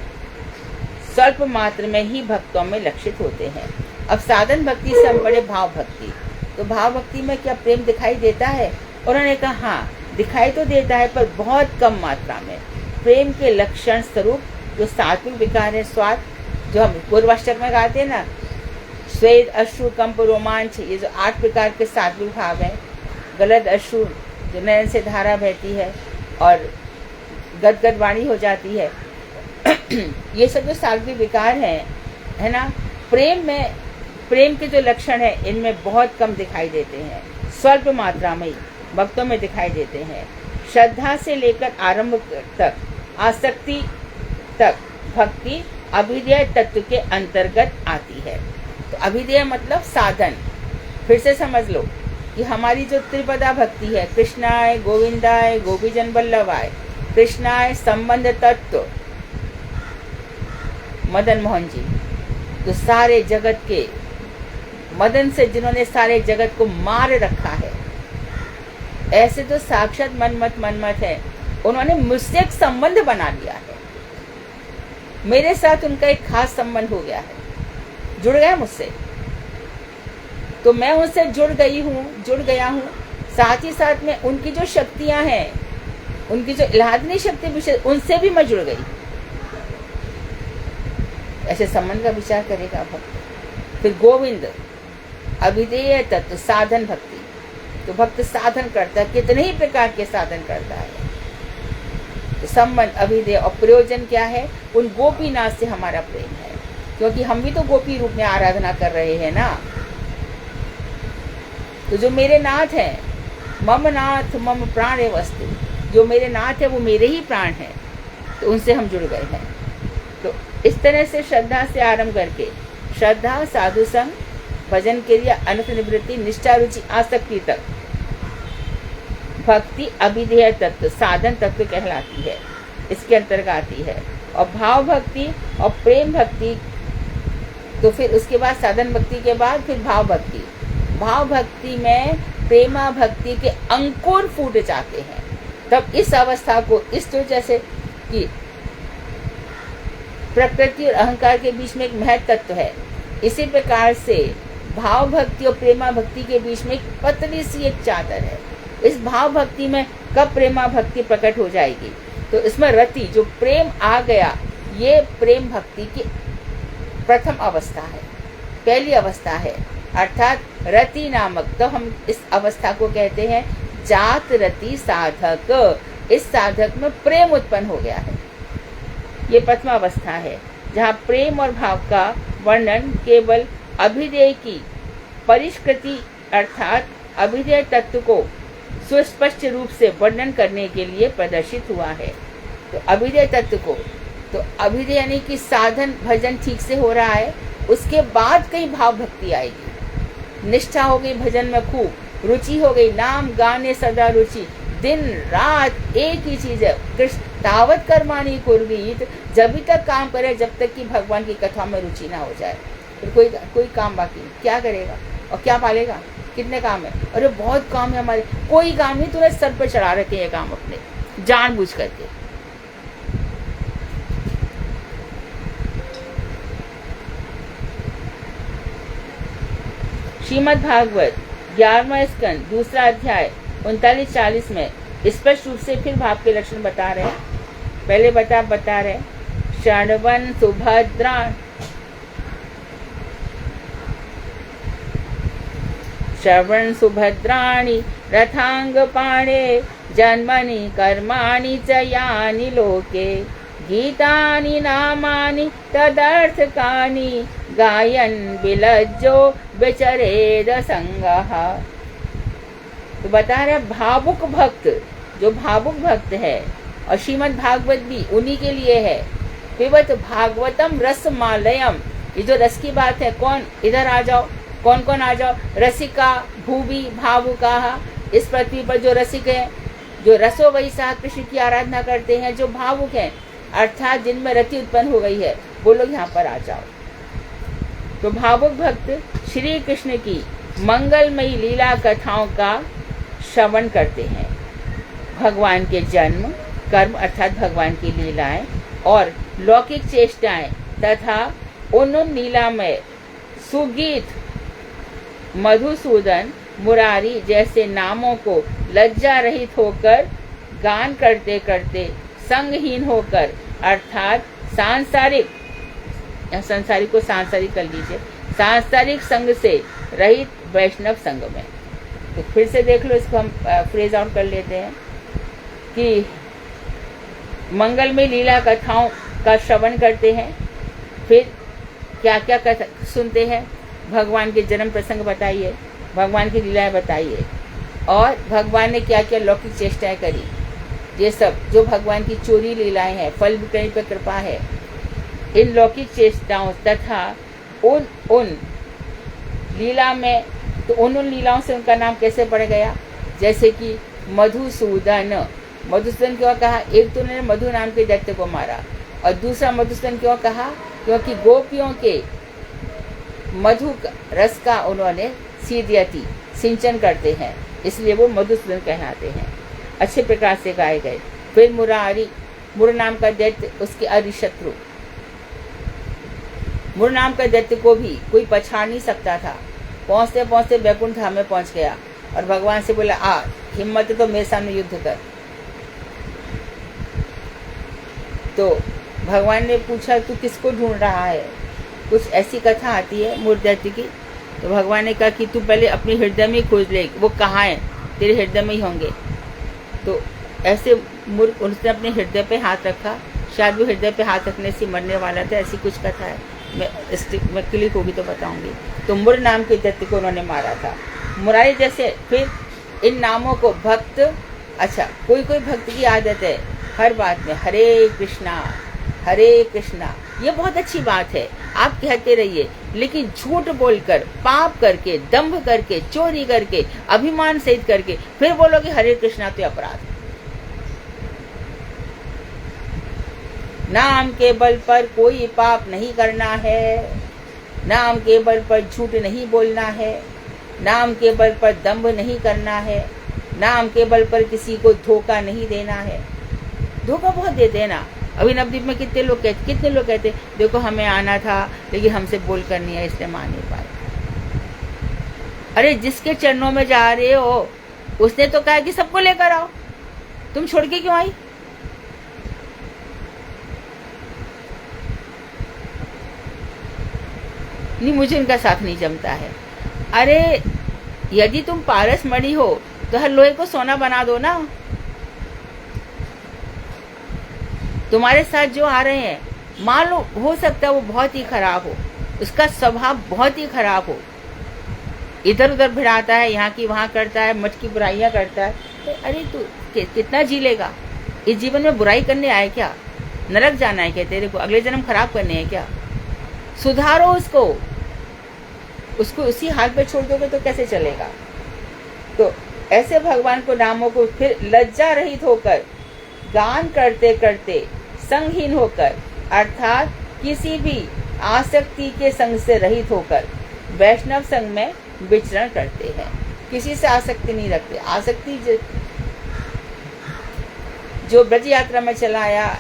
स्वल्प मात्र में ही भक्तों में लक्षित होते हैं। अब साधन भक्ति से हम बड़े भाव भक्ति, तो भाव भक्ति में क्या प्रेम दिखाई देता है? उन्होंने कहा हाँ दिखाई तो देता है, पर बहुत कम मात्रा में। प्रेम के लक्षण स्वरूप जो सात्विक विकार है, स्वाद, जो हम पूर्वाष्टक में गाते हैं ना, स्वेद अश्रु कंप रोमांच, ये जो 8 प्रकार के सात्विक भाव हैं। गलत अश्रु, जो नयन से धारा बहती है और गदगद वाणी हो जाती है, ये सब जो सात्विक विकार हैं, है ना, प्रेम के जो लक्षण है इनमें बहुत कम दिखाई देते हैं, स्वल्प मात्रा में ही भक्तों में दिखाई देते हैं। श्रद्धा से लेकर आरंभ तक, आसक्ति तक भक्ति अभिधेय तत्व के अंतर्गत आती है। तो अभिधेय मतलब साधन। फिर से समझ लो कि हमारी जो त्रिपदा भक्ति है, कृष्णाय गोविंदाय गोपीजन वल्लभाय, कृष्णाय संबंध तत्व मदन मोहन जी, तो सारे जगत के मदन से जिन्होंने सारे जगत को मार रखा है, ऐसे तो साक्षात मनमत है, उन्होंने मुझसे एक संबंध बना लिया है, मेरे साथ उनका एक खास संबंध हो गया है, जुड़ गया मुझसे, तो मैं उनसे जुड़ गया हूँ। साथ ही साथ में उनकी जो शक्तियां हैं, उनकी जो इलाहादनी शक्ति विषय, उनसे भी मैं जुड़ गई। ऐसे संबंध का विचार करेगा भक्त। फिर गोविंद अभिधेय तत्व साधन भक्ति, तो भक्त साधन करता है, कितने ही प्रकार के साधन करता है। तो संबंध अभिधेय और प्रयोजन क्या है? उन गोपीनाथ से हमारा प्रेम है, क्योंकि हम भी तो गोपी रूप में आराधना कर रहे हैं ना। तो जो मेरे नाथ हैं, मम नाथ मम प्राण है वस्तु, जो मेरे नाथ है वो मेरे ही प्राण हैं, तो उनसे हम जुड़ गए हैं। तो इस तरह से श्रद्धा से आरंभ करके, श्रद्धा, साधु संग, भजन क्रिया, अनंत निवृत्ति, निष्ठा, रुचि, आसक्ति तक भक्ति अभिधेय तत्व साधन तत्व कहलाती है, इसके अंतर्गत आती है। और भाव भक्ति और प्रेम भक्ति, तो फिर उसके बाद साधन भक्ति के बाद फिर भाव भक्ति। भाव भक्ति में प्रेमा भक्ति के अंकुर फूट जाते हैं। तब इस अवस्था को इस तो जैसे कि प्रकृति और अहंकार के बीच में एक महत तत्व है, इसी प्रकार से भाव भक्ति और प्रेमा भक्ति के बीच में एक पतली सी एक चादर है। इस भाव भक्ति में कब प्रेमा भक्ति प्रकट हो जाएगी, तो इसमें रति जो प्रेम आ गया, ये प्रेम भक्ति की प्रथम अवस्था है, पहली अवस्था है, अर्थात रति नामक। तो हम इस अवस्था को कहते हैं जात रति साधक। इस साधक में प्रेम उत्पन्न हो गया है, ये प्रथम अवस्था है, जहाँ प्रेम और भाव का वर्णन केवल अभिधेय की परिष्कृति अर्थात अभिधेय तत्व को सुस्पष्ट रूप से वर्णन करने के लिए प्रदर्शित हुआ है। तो अभिधेय तत्व को, तो अभिधेय यानी कि साधन भजन ठीक से हो रहा है, उसके बाद कहीं भाव भक्ति आएगी, निष्ठा हो गई भजन में खूब, रुचि हो गई, नाम गाने सदा रुचि, दिन रात एक ही चीज है, कृष्ण तावत कर्माणि कुर्वीत, जब तक काम करे जब तक कि भगवान की कथा में रुचि ना हो जाए, फिर कोई काम बाकी नहीं। क्या करेगा और क्या पालेगा, कितने काम है, अरे बहुत काम है हमारे, कोई काम नहीं, तूने सर पर चढ़ा रखे ये काम अपने जानबूझ करके। श्रीमद् भागवत 11वां स्कंद 2 अध्याय 39-40 में स्पष्ट रूप से फिर भाव के लक्षण बता रहे हैं। पहले बता रहे शरणवन सुभद्रा, श्रवण सुभद्राणि रथांग पाणे, जन्मनि कर्माणि च यानि लोके, गीतानि नामानि तदर्थकानि, गायन विलज्जो विचरेद संगः। तो बता रहे भावुक भक्त, जो भावुक भक्त है, और श्रीमद् भागवत भी उन्हीं के लिए है। पिबत भागवतम रसमालयम, ये जो रस की बात है, कौन इधर आ जाओ, कौन कौन आ जाओ, रसिका भूवि भावुका, इस पृथ्वी पर जो रसिक है, जो रसो वैसा कृष्ण की आराधना करते हैं, जो भावुक हैं अर्थात जिनमें रति उत्पन्न हो गई है, वो लोग यहाँ पर आ जाओ। तो भावुक भक्त श्री कृष्ण की मंगलमयी लीला कथाओं का श्रवण करते हैं। भगवान के जन्म कर्म अर्थात भगवान की लीलाएं और लौकिक चेष्टाएं तथा उन लीलामय सुगीत मधुसूदन मुरारी जैसे नामों को लज्जा रहित होकर गान करते करते संगहीन होकर अर्थात सांसारिक को सांसारिक कर लीजिए, सांसारिक संग से रहित वैष्णव संग में। तो फिर से देख लो, इसको हम फ्रेज आउट कर लेते हैं कि मंगलमय लीला कथाओं का श्रवण करते हैं, फिर क्या क्या सुनते हैं, भगवान के जन्म प्रसंग बताइए, भगवान की लीलाएं बताइए, और भगवान ने क्या क्या लौकिक चेष्टाएं करी, ये सब जो भगवान की चोरी लीलाएं हैं, फल विक्रय पर कृपा है, इन लौकिक चेष्टाओं तथा उन लीला में, तो उन लीलाओं से उनका नाम कैसे पड़ गया, जैसे कि मधुसूदन क्यों कहा, एक तो उन्होंने मधु नाम के दैत्य को मारा, और दूसरा मधुसूदन क्यों कहा, क्योंकि गोपियों के मधु रस का उन्होंने सीधयति सिंचन करते हैं, इसलिए वो मधुसूदन कहलाते हैं, अच्छे प्रकार से गाए गए। फिर मुरारी, मुर नाम का दैत्य, उसके अरिशत्रु, मुर नाम का दैत्य को भी कोई पछाड़ नहीं सकता था, पहुंचते पहुंचते बैकुंठ धाम में पहुंच गया और भगवान से बोला, आ हिम्मत तो मेरे सामने युद्ध कर। तो भगवान ने पूछा, तू किसको ढूंढ रहा है, कुछ ऐसी कथा आती है मुर दैत्य की। तो भगवान ने कहा कि तू पहले अपने हृदय में खोज ले, वो कहाँ है, तेरे हृदय में ही होंगे। तो ऐसे मुर, उसने अपने हृदय पे हाथ रखा, शायद वो हृदय पे हाथ रखने से मरने वाला था, ऐसी कुछ कथा है, मैं क्लिक होगी तो बताऊंगी। तो मुर नाम के दैत्य को उन्होंने मारा था। मुरारी जैसे फिर इन नामों को भक्त, अच्छा कोई भक्त की आदत है हर बात में हरे कृष्णा ये बहुत अच्छी बात है, आप कहते रहिए, लेकिन झूठ बोलकर, पाप करके, दंभ करके, चोरी करके, अभिमान सहित करके फिर बोलोगे हरे कृष्णा तो अपराध। नाम के बल पर कोई पाप नहीं करना है, नाम के बल पर झूठ नहीं बोलना है, नाम के बल पर दंभ नहीं करना है, नाम के बल पर किसी को धोखा नहीं देना है। धोखा बहुत देते हैं ना। अभी नवद्वीप में कितने लोग कहते देखो हमें आना था लेकिन हमसे बोल कर नहीं है इसलिए मान नहीं पाए। अरे जिसके चरणों में जा रहे हो उसने तो कहा कि सबको लेकर आओ, तुम छोड़ के क्यों आई? नहीं, मुझे उनका साथ नहीं जमता है। अरे यदि तुम पारस मणि हो तो हर लोहे को सोना बना दो ना। तुम्हारे साथ जो आ रहे हैं, मान लो हो सकता है वो बहुत ही खराब हो, उसका स्वभाव बहुत ही खराब हो, इधर उधर भिड़ाता है, यहाँ की वहाँ करता है, मठ की बुराइयां करता है, तो अरे तू कितना जी लेगा? इस जीवन में बुराई करने आए क्या? नरक जाना है क्या तेरे को? अगले जन्म खराब करने हैं क्या? सुधारो उसको उसी हाल पे छोड़ दोगे तो कैसे चलेगा? तो ऐसे भगवान को नामों को फिर लज्जा रहित होकर, गान करते करते, संगहीन होकर, अर्थात किसी भी आसक्ति के संग से रहित होकर वैष्णव संग में विचरण करते हैं। किसी से आसक्ति नहीं रखते। आसक्ति जो ब्रज यात्रा में चला आया,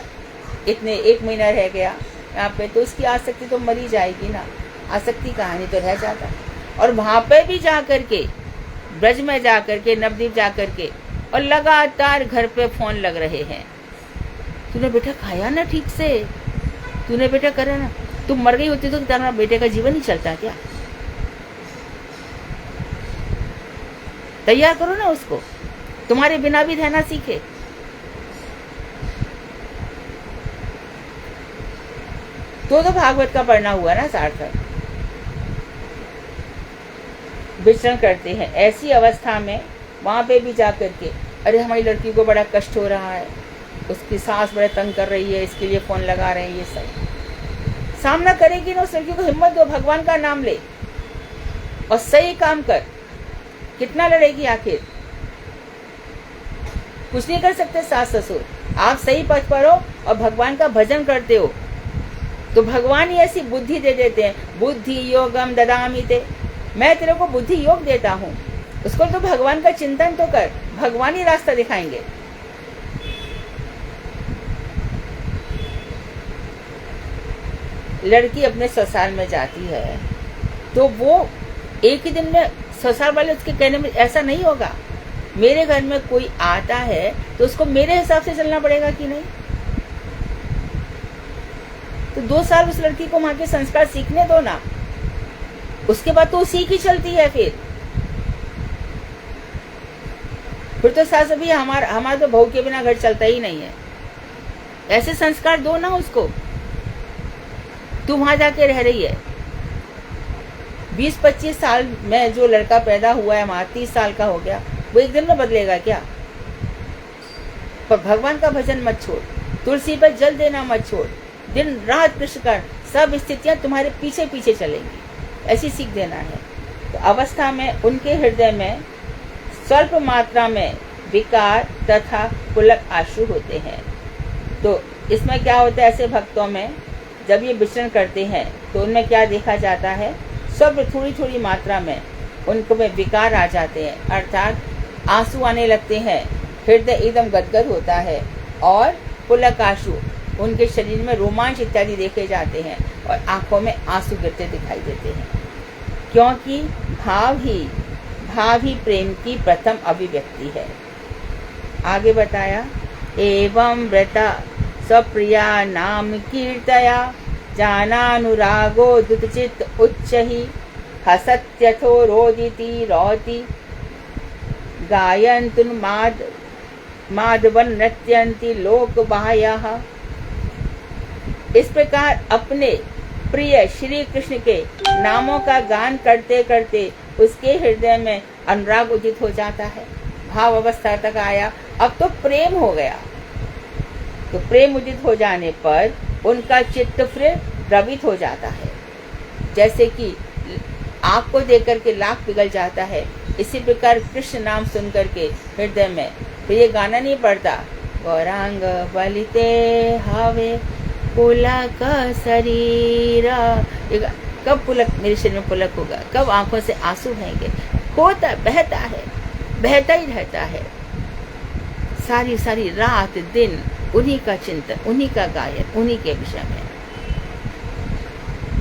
इतने 1 महीना रह गया यहाँ पे, तो उसकी आसक्ति तो मरी जाएगी ना। आसक्ति कहानी तो रह जाता। और वहां पे भी जा करके, ब्रज में जा करके, नवद्वीप जा करके, और लगातार घर पे फोन लग रहे हैं। तूने बेटा खाया ना ठीक से, तूने बेटा करा ना, तुम मर गई होती तो तुम्हारा बेटे का जीवन ही चलता क्या? तैयार करो ना उसको, तुम्हारे बिना भी रहना सीखे। तो भागवत का पढ़ना हुआ ना सार्थक। विचरण करते हैं ऐसी अवस्था में, वहां पे भी जा करके, अरे हमारी लड़की को बड़ा कष्ट हो रहा है, उसकी सास बड़े तंग कर रही है, इसके लिए फोन लगा रहे हैं, ये सब सामना करेगी ना। उस लड़की को हिम्मत दो, भगवान का नाम ले और सही काम कर। कितना लड़ेगी आखिर? कुछ नहीं कर सकते सास ससुर। आप सही पथ पर हो और भगवान का भजन करते हो तो भगवान ही ऐसी बुद्धि दे देते हैं। बुद्धि योगम ददामि ते, मैं तेरे को बुद्धि योग देता हूँ, उसको तो भगवान का चिंतन तो कर, भगवान ही रास्ता दिखाएंगे। लड़की अपने ससुराल में जाती है तो वो एक ही दिन में, ससुराल वाले उसके कहने में ऐसा नहीं होगा। मेरे घर में कोई आता है तो उसको मेरे हिसाब से चलना पड़ेगा कि नहीं? तो 2 साल उस लड़की को वहां के संस्कार सीखने दो ना, उसके बाद तो उसी की चलती है। फिर तो सास अभी हमारा तो बहू के बिना घर चलता ही नहीं है। ऐसे संस्कार दो ना उसको। तू वहां जाके रह रही है, 20-25 साल में जो लड़का पैदा हुआ है वहां, 30 साल का हो गया, वो एक दिन में बदलेगा क्या? पर भगवान का भजन मत छोड़, तुलसी पर जल देना मत छोड़, दिन रात कृष्ण कर, सब स्थितियां तुम्हारे पीछे पीछे चलेंगी। ऐसी सीख देना है। तो अवस्था में उनके हृदय में स्वल्प मात्रा में विकार तथा पुलक आशु होते हैं। तो इसमें क्या होता है, ऐसे भक्तों में जब ये विचरण करते हैं तो उनमें क्या देखा जाता है, सब थोड़ी थोड़ी मात्रा में उनको में विकार आ जाते हैं, अर्थात आंसू आने लगते हैं, हृदय एकदम गदगद होता है, और पुलक आशु, उनके शरीर में रोमांच इत्यादि देखे जाते हैं, और आंखों में आंसू गिरते दिखाई देते हैं, क्योंकि भाव ही प्रेम की प्रथम अभिव्यक्ति है। आगे बताया, एवं व्रता स्वप्रिया नाम कीर्तया जानानुरागो दुतचित उच्च ही हसत्यथो रोदिति रौति गायन्तुन माधवन नृत्यन्ति लोक बाह्याः। इस प्रकार अपने प्रिय श्री कृष्ण के नामों का गान करते करते उसके हृदय में अनुराग उदित हो जाता है, भाव अवस्था तक आया, अब तो प्रेम हो गया। तो प्रेम उदित हो जाने पर उनका चित्त फिर द्रवित हो जाता है। जैसे कि आग को देख करके लाख पिघल जाता है, इसी प्रकार कृष्ण नाम सुन करके हृदय में फिर ये गाना नहीं पड़ता, गौरांग बलिते हावे पुलक शरीरा। कब पुलक मेरे शरीर में पुलक होगा, कब आंखों से आंसू बहेंगे। होता बहता है, बहता ही रहता है, सारी सारी रात दिन उन्हीं का चिंतन, उन्हीं का गायन, उन्हीं के विषय में।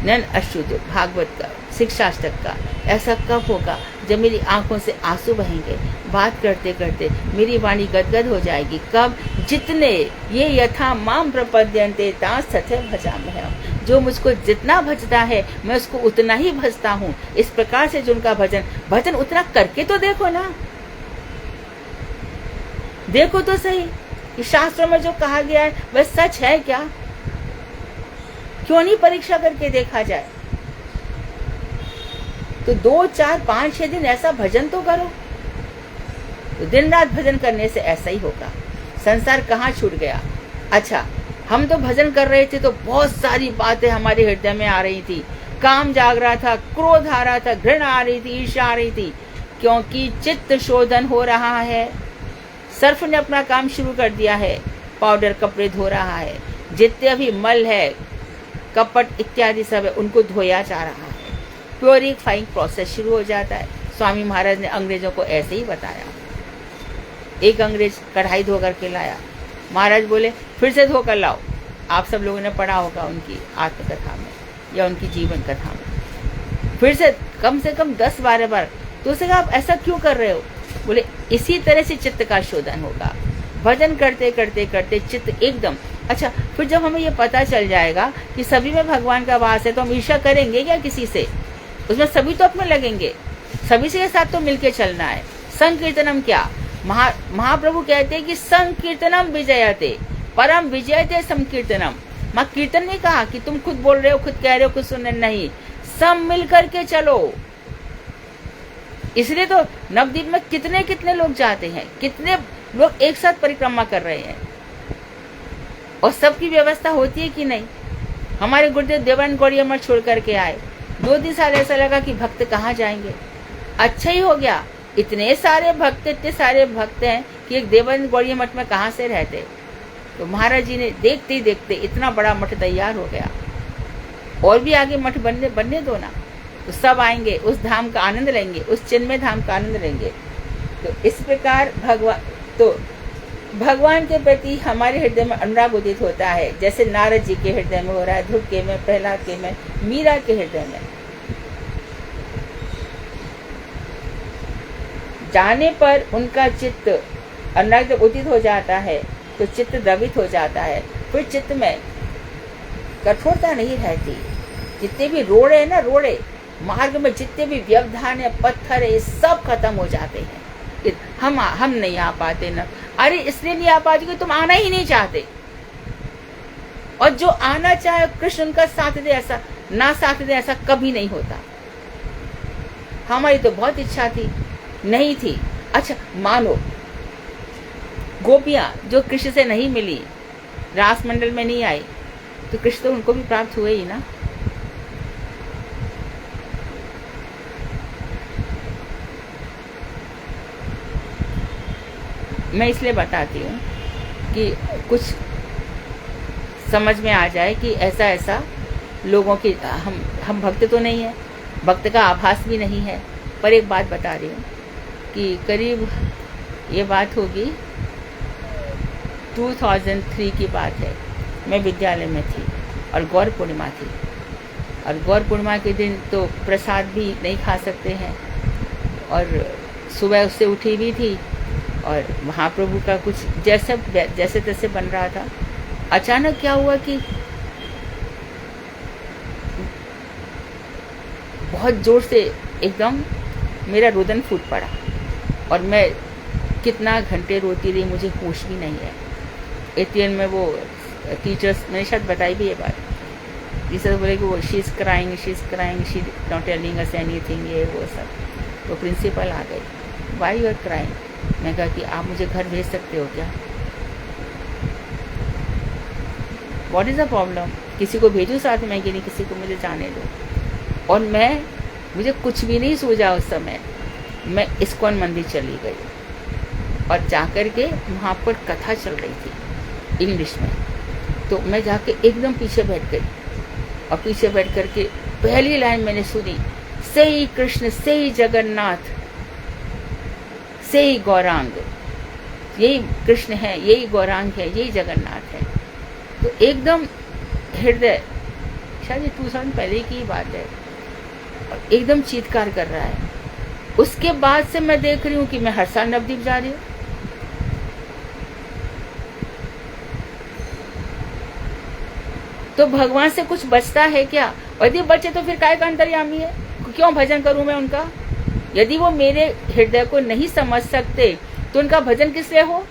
नैन अश्रुत भागवत का, शिक्षाष्टक का ऐसा कब होगा जब मेरी आंखों से आंसू बहेंगे, बात करते करते मेरी वाणी गदगद हो जाएगी। कब? जितने ये यथा माम प्रपद्यन्ते तां तथैव भजाम्यहम्, जो मुझको जितना भजता है मैं उसको उतना ही भजता हूँ। इस प्रकार से जो उनका भजन उतना करके तो देखो ना, देखो तो सही कि शास्त्रों में जो कहा गया है वह सच है क्या? क्यों नहीं परीक्षा करके देखा जाए? तो 2, 4, 5, 6 दिन ऐसा भजन तो करो। तो दिन रात भजन करने से ऐसा ही होगा। संसार कहाँ छूट गया? अच्छा, हम तो भजन कर रहे थे तो बहुत सारी बातें हमारे हृदय में आ रही थी, काम जाग रहा था, क्रोध आ रहा था, घृणा आ रही थी, ईर्ष्या आ रही थी, क्योंकि चित्त शोधन हो रहा है। सर्फ ने अपना काम शुरू कर दिया है, पाउडर कपड़े धो रहा है, जितने भी मल है, कपट इत्यादि सब है, उनको धोया जा रहा है। प्योरीफाइंग प्रोसेस शुरू हो जाता है। स्वामी महाराज ने अंग्रेजों को ऐसे ही बताया। एक अंग्रेज कढ़ाई धो करके लाया, महाराज बोले फिर से धो कर लाओ। आप सब लोगों ने पढ़ा होगा उनकी आत्मकथा में या उनकी जीवन कथा में। फिर से कम 10-12 बार। तो उसने कहा आप ऐसा क्यों कर रहे हो? बोले इसी तरह से चित्त का शोधन होगा। भजन करते करते करते चित्त एकदम अच्छा। फिर जब हमें ये पता चल जाएगा कि सभी में भगवान का वास है, तो हम ईर्ष्या करेंगे क्या किसी से? उसमें सभी तो अपने लगेंगे, सभी से साथ तो मिलके चलना है। संकीर्तनम क्या? महाप्रभु कहते हैं कि संकीर्तनम विजयते परम विजयते संकीर्तनम। माँ कीर्तन नहीं कहा कि तुम खुद बोल रहे हो, खुद कह रहे हो, खुद सुन रहे, नहीं, सब मिल करके चलो। इसलिए तो नवद्वीप में कितने कितने लोग जाते हैं, कितने लोग एक साथ परिक्रमा कर रहे हैं, और सबकी व्यवस्था होती है कि नहीं। हमारे गुरुदेव देवानंद गौड़िया मठ छोड़ करके आए, 2-3 साल ऐसा लगा कि भक्त कहाँ जाएंगे। अच्छा ही हो गया, इतने सारे भक्त हैं कि एक देवानंद गौड़िया मठ में कहाँ से रहते। तो महाराज जी ने देखते ही देखते इतना बड़ा मठ तैयार हो गया। और भी आगे मठ बनने दो ना, तो सब आएंगे, उस धाम का आनंद लेंगे, उस चिन्मय धाम का आनंद लेंगे। तो इस प्रकार भगवान के प्रति हमारे हृदय में अनुराग उदित होता है, जैसे नारद जी के हृदय में हो रहा है, ध्रुव के में, प्रहलाद के में, मीरा के हृदय में। जाने पर उनका चित्त अनुराग जब उदित हो जाता है तो चित्त द्रवित हो जाता है। फिर चित्त में कठोरता नहीं रहती। जितने भी रोड़े हैं ना, रोड़े मार्ग में जितने भी व्यवधान है, पत्थर है, ये सब खत्म हो जाते हैं। हम नहीं आ पाते ना, अरे इसलिए नहीं आ पाते कि तुम आना ही नहीं चाहते। और जो आना चाहे कृष्ण उनका साथ दे, ऐसा ना साथ दे ऐसा कभी नहीं होता। हमारी तो बहुत इच्छा थी, नहीं थी। अच्छा मानो गोपियां जो कृष्ण से नहीं मिली, रास मंडल में नहीं आई, तो कृष्ण तो उनको भी प्राप्त हुए ही ना। मैं इसलिए बताती हूँ कि कुछ समझ में आ जाए कि ऐसा लोगों की हम भक्त तो नहीं है, भक्त का आभास भी नहीं है। पर एक बात बता रही हूँ कि करीब ये बात होगी 2003 की बात है। मैं विद्यालय में थी और गौर पूर्णिमा थी, और गौर पूर्णिमा के दिन तो प्रसाद भी नहीं खा सकते हैं, और सुबह उससे उठी भी थी, और महाप्रभु का कुछ जैसे तैसे बन रहा था। अचानक क्या हुआ कि बहुत जोर से एकदम मेरा रुदन फूट पड़ा, और मैं कितना घंटे रोती रही, मुझे होश भी नहीं है। एटीएन में वो टीचर्स, मैंने शायद बताई भी ये बात, टीचर्स बोले कि वो she is crying, she not telling us anything, ये वो सब। तो प्रिंसिपल आ गई, व्हाई यू आर क्राइंग? मैं कहा कि आप मुझे घर भेज सकते हो क्या? What is the problem? किसी को भेजूँ साथ में कि नहीं, किसी को मुझे जाने दो। और मुझे कुछ भी नहीं सूझा उस समय। मैं इस्कॉन मंदिर चली गई और जाकर के वहाँ पर कथा चल रही थी इंग्लिश में। तो मैं जाके एकदम पीछे बैठ गई और पीछे बैठ करके पहली लाइन मैंने सुनी, से ही कृष्ण, से ही जगन्नाथ, से ही गौरांग। यही कृष्ण है, यही गौरांग है, यही जगन्नाथ है। तो एकदम हृदय, शायद ये 2 साल पहले की बात है, और एकदम चीत्कार कर रहा है। उसके बाद से मैं देख रही हूँ कि मैं हर साल नवद्वीप जा रही हूँ। तो भगवान से कुछ बचता है क्या? यदि बचे तो फिर काय का अंतर्यामी है, क्यों भजन करूं मैं उनका? यदि वो मेरे हृदय को नहीं समझ सकते तो उनका भजन किस लिए हो?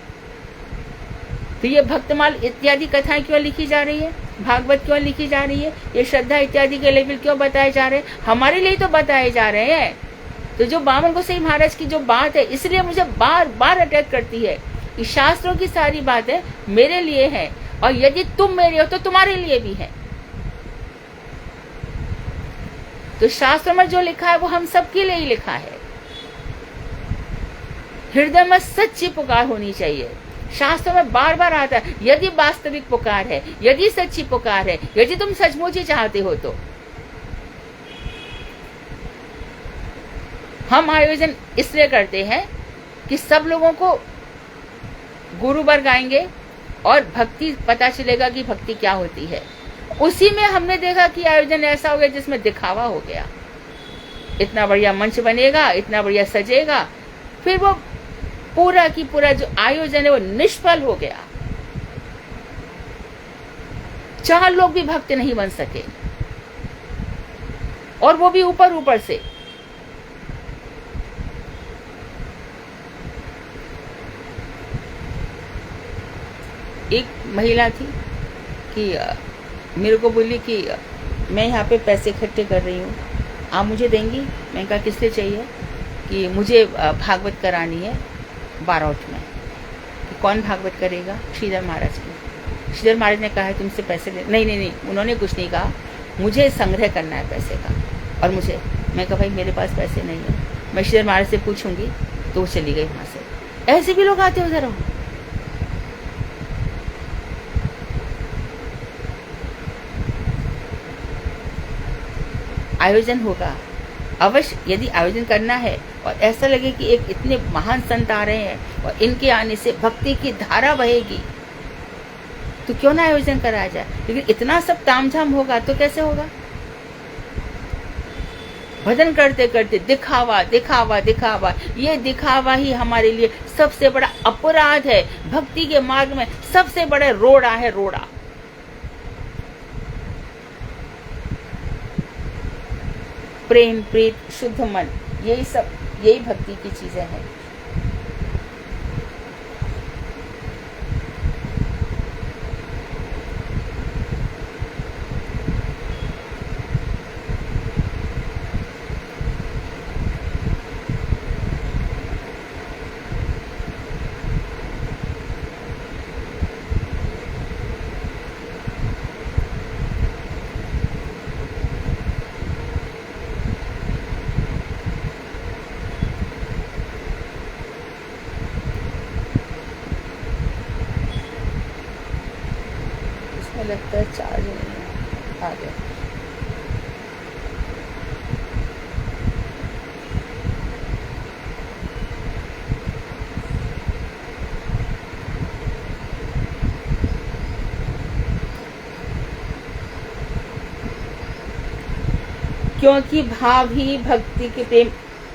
तो ये भक्तमाल इत्यादि कथाएं क्यों लिखी जा रही है, भागवत क्यों लिखी जा रही है, ये श्रद्धा इत्यादि के लेवल क्यों बताए जा रहे हैं? हमारे लिए तो बताए जा रहे हैं। तो जो बामन गोसाई महाराज की जो बात है, इसलिए मुझे बार बार अटैक करती है कि शास्त्रों की सारी बातें मेरे लिए है, और यदि तुम मेरे हो तो तुम्हारे लिए भी है। तो शास्त्र में जो लिखा है वो हम सबके लिए ही लिखा है। हृदय में सच्ची पुकार होनी चाहिए। शास्त्र में बार बार आता है, यदि वास्तविक पुकार है, यदि सच्ची पुकार है, यदि तुम सचमुच ही चाहते हो तो। हम आयोजन इसलिए करते हैं कि सब लोगों को गुरुवर गाएंगे और भक्ति पता चलेगा कि भक्ति क्या होती है। उसी में हमने देखा कि आयोजन ऐसा हो गया जिसमें दिखावा हो गया। इतना बढ़िया मंच बनेगा, इतना बढ़िया सजेगा, फिर वो पूरा की पूरा जो आयोजन है वो निष्फल हो गया। 4 लोग भी भक्त नहीं बन सके, और वो भी ऊपर ऊपर से। एक महिला थी कि मेरे को बोली कि मैं यहाँ पे पैसे इकट्ठे कर रही हूँ, आप मुझे देंगी? मैंने कहा किस लिए चाहिए? कि मुझे भागवत करानी है बारौट में। कि कौन भागवत करेगा? श्रीधर महाराज की। श्रीधर महाराज ने कहा है तुमसे पैसे ले। नहीं, उन्होंने कुछ नहीं कहा, मुझे संग्रह करना है पैसे का। और मुझे, मैं कहा भाई मेरे पास पैसे नहीं है, मैं श्रीधर महाराज से पूछूंगी। तो वो चली गई वहाँ से। ऐसे भी लोग आते हो जरा। आयोजन होगा अवश्य। यदि आयोजन करना है और ऐसा लगे कि एक इतने महान संत आ रहे हैं और इनके आने से भक्ति की धारा बहेगी, तो क्यों ना आयोजन कराया जाए। लेकिन इतना सब तामझाम होगा तो कैसे होगा? भजन करते करते दिखावा दिखावा दिखावा, ये दिखावा ही हमारे लिए सबसे बड़ा अपराध है। भक्ति के मार्ग में सबसे बड़ा रोड़ा है, रोड़ा। प्रेम, प्रीत, शुद्ध मन, यही भक्ति की चीजें हैं। लगता है चार्ज नहीं आ गया। क्योंकि भाव ही भक्ति के प्रेम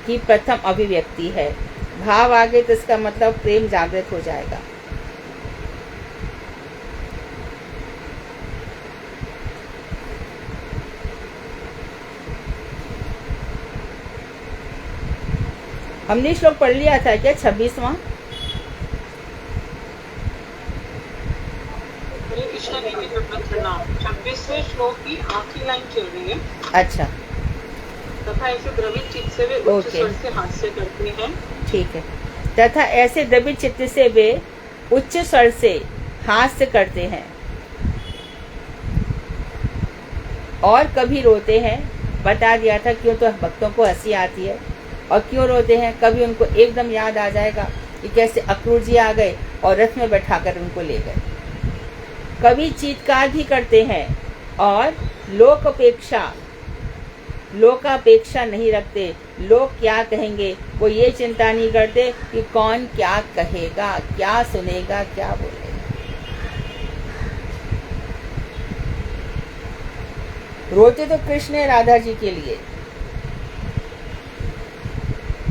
की प्रथम अभिव्यक्ति है। भाव आगे तो इसका मतलब प्रेम जागृत हो जाएगा। हमने श्लोक पढ़ लिया था क्या? 26वां। कृष्ण की 26वें श्लोक की आखिरी लाइन चल रही है। अच्छा। तथा ऐसे द्रवित चित्त से वे उच्च स्वर से हास्य करते हैं। ठीक है। तथा ऐसे द्रवित चित्त से वे उच्च स्वर से हास्य करते हैं। और कभी रोते हैं, बता दिया था क्यों, तो भक्तों को हंसी आती है। और क्यों रोते हैं, कभी उनको एकदम याद आ जाएगा कि कैसे अक्रूर जी आ गए और रथ में बैठाकर उनको ले गए। कभी चीत्कार भी करते हैं और लोकापेक्षा नहीं रखते। लोग क्या कहेंगे वो ये चिंता नहीं करते कि कौन क्या कहेगा, क्या सुनेगा, क्या बोलेगा। रोते तो कृष्ण है राधा जी के लिए।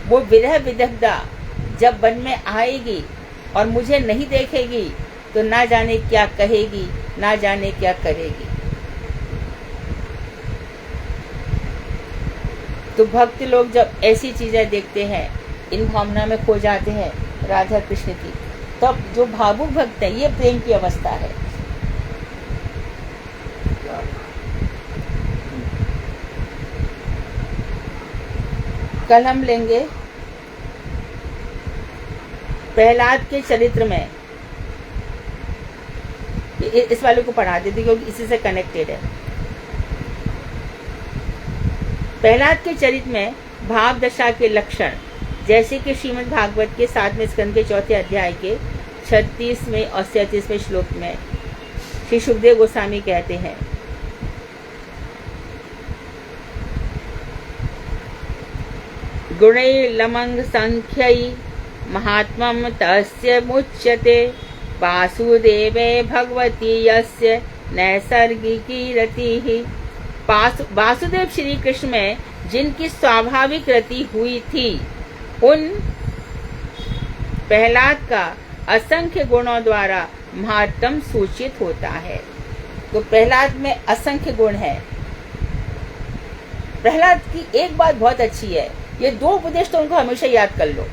वो विरह विदग्धा जब वन में आएगी और मुझे नहीं देखेगी तो ना जाने क्या कहेगी, ना जाने क्या करेगी। तो भक्त लोग जब ऐसी चीजें देखते हैं, इन भावना में खो जाते हैं राधा कृष्ण की, तब जो भावुक भक्त है, ये प्रेम की अवस्था है। कल हम लेंगे प्रहलाद के चरित्र में, इस वाले को पढ़ा देती क्योंकि इसी से कनेक्टेड है। प्रहलाद के चरित्र में भाव दशा के लक्षण, जैसे कि श्रीमद् भागवत के 7वें स्कंद के 4थे अध्याय के 36वें और 37वें श्लोक में श्री सुखदेव गोस्वामी कहते हैं, गुणैर्लमंग संख्यै महात्मम तस्य मुच्यते, वासुदेवे भगवती यस्य नैसर्गिकी रतिः। वासुदेव श्री कृष्ण में जिनकी स्वाभाविक रति हुई थी, उन प्रहलाद का असंख्य गुणों द्वारा महात्म सूचित होता है। तो प्रहलाद में असंख्य गुण है। प्रहलाद की एक बात बहुत अच्छी है, ये 2 उपदेश तो उनको हमेशा याद कर लो।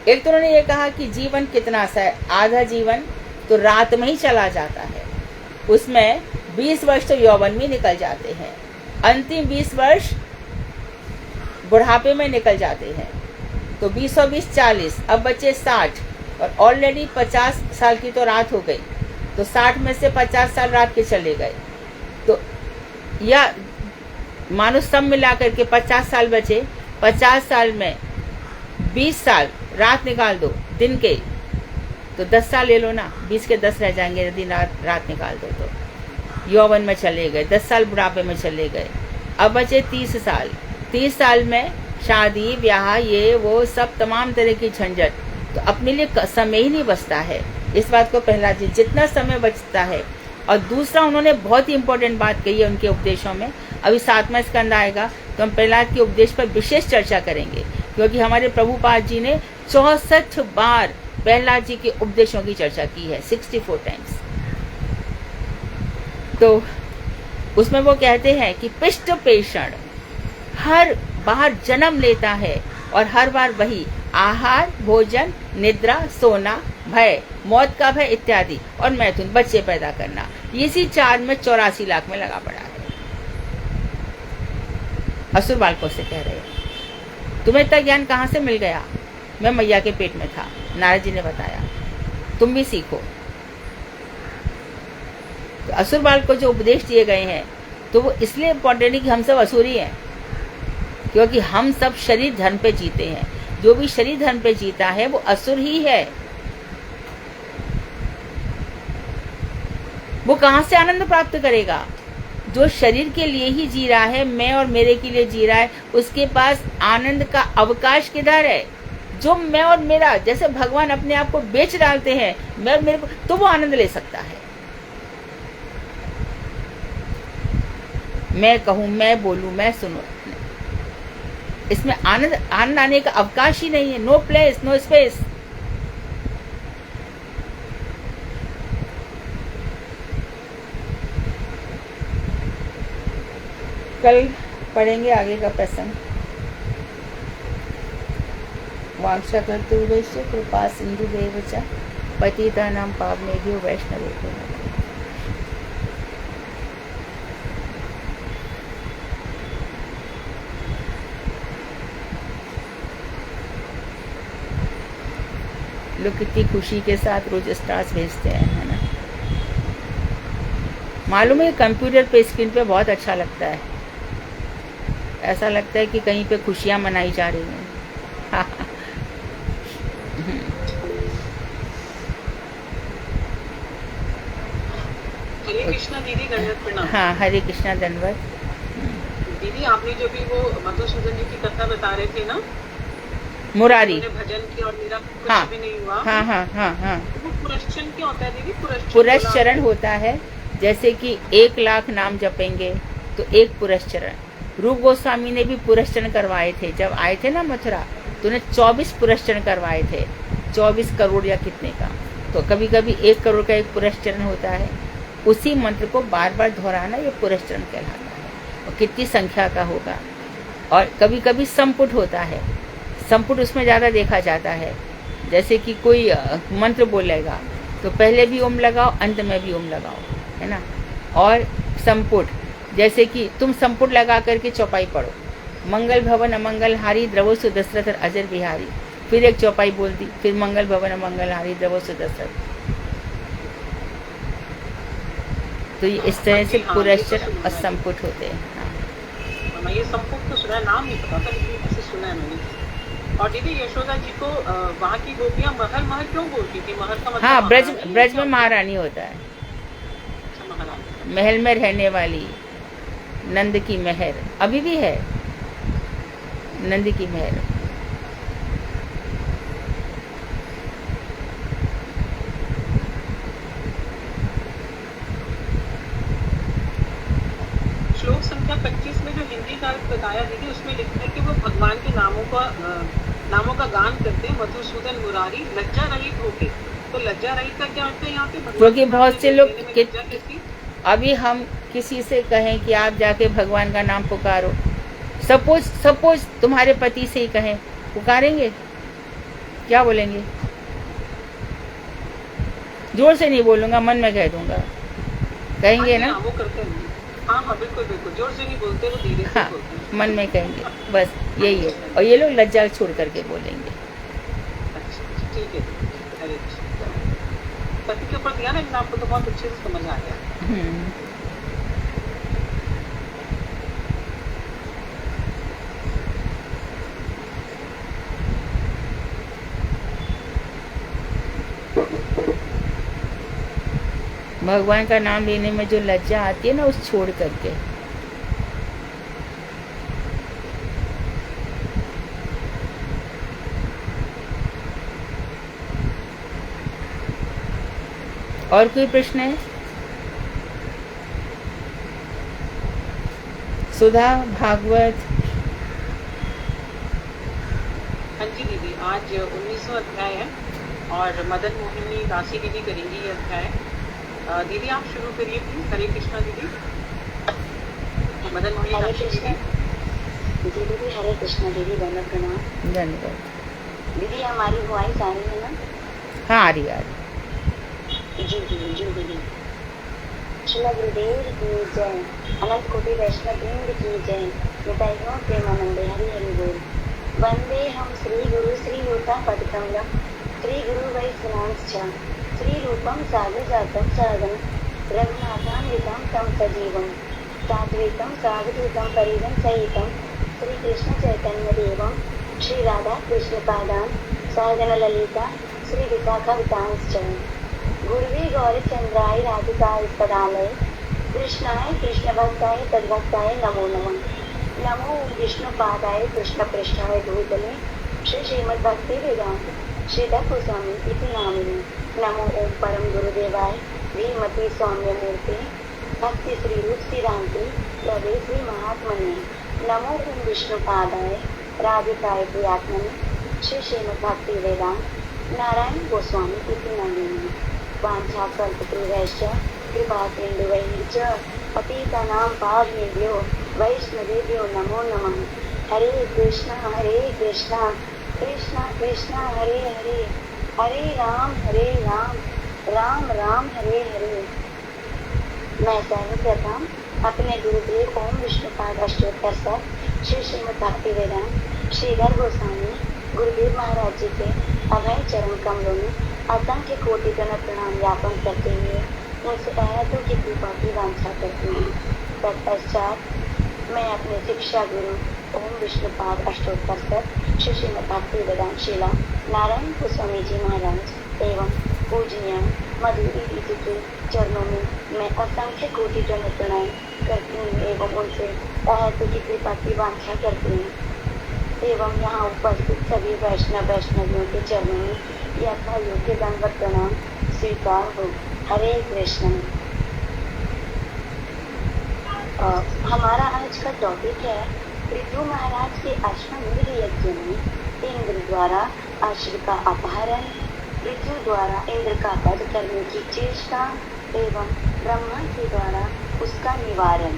एक तो उन्होंने ये कहा कि जीवन कितना सा है, आधा जीवन तो रात में ही चला जाता है, उसमें 20 वर्ष तो यौवन में निकल जाते हैं, अंतिम 20 वर्ष बुढ़ापे में निकल जाते हैं। तो 20 और 20 40, अब बचे 60 और ऑलरेडी 50 साल की तो रात हो गई, तो 60 में से 50 साल रात के चले गए। तो या मानो सब मिला करके 50 साल बचे, 50 साल में 20 साल रात निकाल दो दिन के, तो 10 साल ले लो ना, 20 के 10 रह जाएंगे यदि रात निकाल दो तो। यौवन में चले गए, 10 साल बुढ़ापे में चले गए, अब बचे 30 साल। 30 साल में शादी ब्याह ये वो सब तमाम तरह की झंझट, तो अपने लिए समय ही नहीं बचता है। इस बात को पहला जी जितना समय बचता है। और दूसरा उन्होंने बहुत ही इंपॉर्टेंट बात कही है उनके उपदेशों में, अभी 7वां स्कंद आएगा तो हम प्रहलाद के उपदेश पर विशेष चर्चा करेंगे, क्योंकि हमारे प्रभुपाद जी ने 64 बार प्रहलाद जी के उपदेशों की चर्चा की है, 64 टाइम्स। तो उसमें वो कहते हैं कि पिष्ट पेषण हर बार जन्म लेता है और हर बार वही आहार, भोजन, निद्रा, सोना, भय, मौत का भय इत्यादि और मैथुन, बच्चे पैदा करना, इसी 4 में 84 लाख में लगा पड़ा है। असुर बालकों से कह रहे हैं, तुम्हें इतना ज्ञान कहाँ से मिल गया? मैं मैया के पेट में था, नारद जी ने बताया, तुम भी सीखो। तो असुर बालक को जो उपदेश दिए गए हैं, तो वो इसलिए इम्पोर्टेंट है कि हम सब असुरी हैं, क्योंकि हम सब शरीर धर्म पे जीते हैं। जो भी शरीर धर्म पे जीता है वो असुर ही है। वो कहाँ से आनंद प्राप्त करेगा? जो शरीर के लिए ही जी रहा है, मैं और मेरे के लिए जी रहा है, उसके पास आनंद का अवकाश किधर है? जो मैं और मेरा, जैसे भगवान अपने आप को बेच डालते हैं, मैं और मेरे को, तो वो आनंद ले सकता है। मैं कहूं, मैं बोलूं, मैं सुनूं, इसमें आनंद आने का अवकाश ही नहीं है। No place, no space. कल पढ़ेंगे आगे का प्रसंग। वांछा करते हुए कृपा सिंधु देवचा पतितानां पावनेभ्यो वैष्णवेभ्यो नमः। लोग कितनी खुशी के साथ रोज स्टार्स भेजते हैं, है ना। मालूम है कंप्यूटर पे स्क्रीन पे बहुत अच्छा लगता है, ऐसा लगता है कि कहीं पे खुशियाँ मनाई जा रही हैं। हरे कृष्णा दीदी, दंडवत प्रणाम। हाँ, हरे कृष्णा, दंडवत। दीदी आपने जो भी वो मधुसूदन जी की कथा बता रहे थे ना, मुरारी। उन्होंने भजन किया और मेरा कुछ हाँ, भी नहीं हुआ। हाँ हाँ हाँ हाँ। तो वो पुरस्चरण क्या होता है दीदी? पुरस्चरण होता है, जैसे कि 1,00,000 नाम जपेंगे तो एक पुरस्चरण। रूप गोस्वामी ने भी पुरस्चरण करवाए थे, जब आए थे ना मथुरा तो उन्हें 24 पुरस्चरण करवाए थे, 24 करोड़ या कितने का। तो कभी कभी 1 करोड़ का एक पुरस्चरण होता है, उसी मंत्र को बार बार दोहराना ये पुरस्चरण कहलाता है। और कितनी संख्या का होगा। और कभी कभी संपुट होता है, संपुट उसमें ज़्यादा देखा जाता है। जैसे कि कोई मंत्र बोलेगा तो पहले भी ओम लगाओ, अंत में भी ओम लगाओ, है ना। और संपुट, जैसे कि तुम संपुट लगा करके चौपाई पढ़ो, मंगल भवन अमंगल हारी द्रवो सुदशरथ अजर बिहारी, फिर एक चौपाई बोल दी, फिर मंगल भवन अमंगल हारी द्रवो सुदशरथ। तो ये इस तरह से पुरस्चरण और संपुट होते हैं। हाँ, ये संपुट तो सुना, नाम नहीं पता था, लेकिन ऐसे सुना है मैंने। और दीदी यशोदा जी को वहाँ की गोपियाँ महल महल क्यों बोलती थी? महल का मतलब हाँ, ब्रज में महारानी होता है। अच्छा, महारानी। महल में रहने वाली, नंद की महर, अभी भी है नंद की महर। श्लोक संख्या 25 में जो हिंदी का अर्थ बताया दीदी, उसमें लिखा है कि वो भगवान के नामों का गान करते हैं, मधुसूदन मुरारी लज्जा रहित होके। तो लज्जा रहित का क्या अर्थ है यहाँ पे? क्योंकि बहुत से लोग कैसी? अभी हम किसी से कहें कि आप जाके भगवान का नाम पुकारो, सपोज तुम्हारे पति से ही कहें, पुकारेंगे? क्या बोलेंगे? जोर से नहीं बोलूंगा, मन में कह दूंगा, कहेंगे ना। वो करते हैं। हाँ, बिल्कुल बिल्कुल, जोर से नहीं बोलते, वो धीरे से बोलते हैं। मन में कहेंगे, बस यही है। और ये लोग लज्जा छोड़ करके बोलेंगे। अच्छा, ठीक है। अरे पति के ऊपर दिया ना, लेकिन आपको तो बहुत अच्छे से समझ आ गया। भगवान का नाम लेने में जो लज्जा आती है ना, उस छोड़ करके। और कोई प्रश्न है? सुधा भागवत। हाँ जी दीदी, आज 19वां अध्याय है और मदन मोहिनी दासी दीदी करेंगी ये अध्याय। दीदी आप शुरू करिए प्लीज। हरे कृष्णा दीदी। मदन मोहिनी दासी दीदी। दीदी हरे कृष्णा दीदी, दंडवत प्रणाम। धन्यवाद दीदी, हमारी वॉइस आ रही है ना? हाँ, आ रही। जी दीदी। श्रील गुरुदेव की जय, अनंत कोटि वैष्णव वृंद की जय, निताई गौर प्रेमानंदे, हरि हरि बोल। वंदे हम श्री गुरु श्री युता पदकमलम, श्री गुरु वैष्णवांश्च, श्री रूपम साधु जातम साधन, रघुनाथान्वितं तं सजीवं, साद्वैतं सावधूतं परिजन सहितं, श्री कृष्ण चैतन्य देवं, श्री राधा कृष्ण पादान, सहगण ललिता, श्री विशाखावितांश्च। गुरुवे गौरचंद्राय राधिकाय पदालय, कृष्णाय कृष्ण भक्ताय तद्भक्ताय नमो नमः। नमो विष्णु पादाय कृष्ण पृष्ठाय भूतले, श्री श्रीमद् भक्ति वेदांत श्रीधर गोस्वामी इति नामिने। नमो ओम परम गुरुदेवाय धीमति सौम्य मूर्ति भक्ति श्री रूप सिद्धांति प्रभे श्री महात्मने। नमो ओम विष्णु पादाय राधिकाय प्रियात्मने, श्री श्रीमद् भक्ति वेदांत नारायण गोस्वामी इति नामिने। वाञ्छाकल्पतरुश्च कृपा सिन्धुवैः च पतितानां पावनेभ्यो वैष्णवेभ्यो नमो नमः। हरे कृष्णा कृष्णा कृष्णा हरे हरे, हरे राम राम राम हरे हरे। मैं सर्वप्रथम अपने गुरुदेव ओम विष्णुपाद अष्टोत्तर सत श्री श्रीमद् भक्ति वेदांत श्रीधर गोस्वामी गुरुदेव महाराज जी के अभय चरण कमलों में असंख्य कोटि जन प्रणाम ज्ञापन करते हुए उनसे अहतों की कृपा की वांछा करती हूँ। तत्पश्चात मैं अपने शिक्षा गुरु ओम विष्णुपाद अष्टोत्तर सत श्री श्रीमद् भक्तिवेदांत शिला नारायण गोस्वामी जी महाराज एवं पूजनीय मधुरी दीदी के चरणों में मैं असंख्य कोटि दंड प्रणाम करती हूँ एवं उनसे अहतों की कृपा की वांछा करती हूँ एवं यहाँ उपस्थित सभी वैष्णवियों के चरणों में यथा योग्य दंडवत प्रणाम स्वीकार हो। हरे कृष्ण। हमारा आज का टॉपिक है पृथु महाराज के अश्वमेध यज्ञ में इंद्र द्वारा अश्व का अपहरण, पृथु द्वारा इंद्र का वध करने की चेष्टा एवं ब्रह्मा के द्वारा उसका निवारण।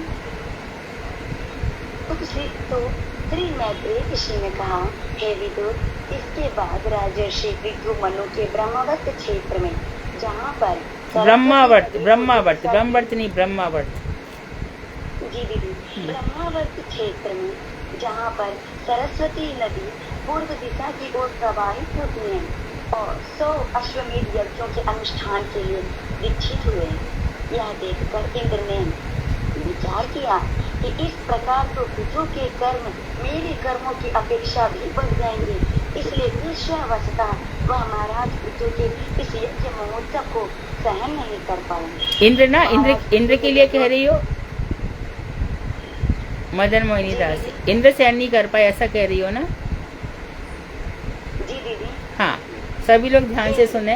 तो श्री मैत्रेय ऋषि ने कहा, हे विदुर, इसके बाद राजर्षि पृथु मनु के ब्रह्मावर्त क्षेत्र में जहाँ पर ब्रह्मावर्त जी दीदी, ब्रह्मावर्त क्षेत्र में जहाँ पर सरस्वती नदी पूर्व दिशा की ओर प्रवाहित होती है और 100 अश्वमेध यज्ञों के अनुष्ठान के लिए दीक्षित हुए। यह देखकर इंद्र ने विचार किया कि इस प्रकार तो पृथु के कर्म मेरे कर्मों की अपेक्षा भी बढ़ जाएंगे, इसलिए ईर्ष्यावशतः वह महाराज पृथु के इस यज्ञ महोत्सव को सहन नहीं कर पाए। इंद्र के लिए कह रही हो? मदन मोहिनी दास, इंद्र सहन नहीं कर पाए ऐसा कह रही हो ना? जी दीदी। हाँ, सभी लोग ध्यान से सुने।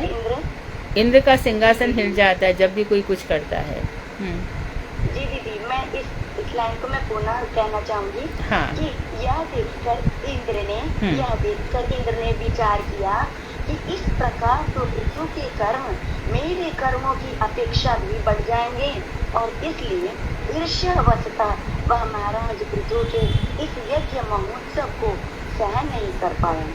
इंद्र का सिंहासन हिल जाता है जब भी कोई कुछ करता है। जी दीदी, मैं इस लाइन को मैं पुनः कहना चाहूंगी। हाँ। कि यह देखकर इंद्र ने विचार किया कि इस प्रकार तो पृथु के कर्म मेरे कर्मों की अपेक्षा भी बढ़ जाएंगे और इसलिए ईर्ष्यावशतः वह महाराज पृथु के इस यज्ञ महोत्सव को सहन नहीं कर पाए।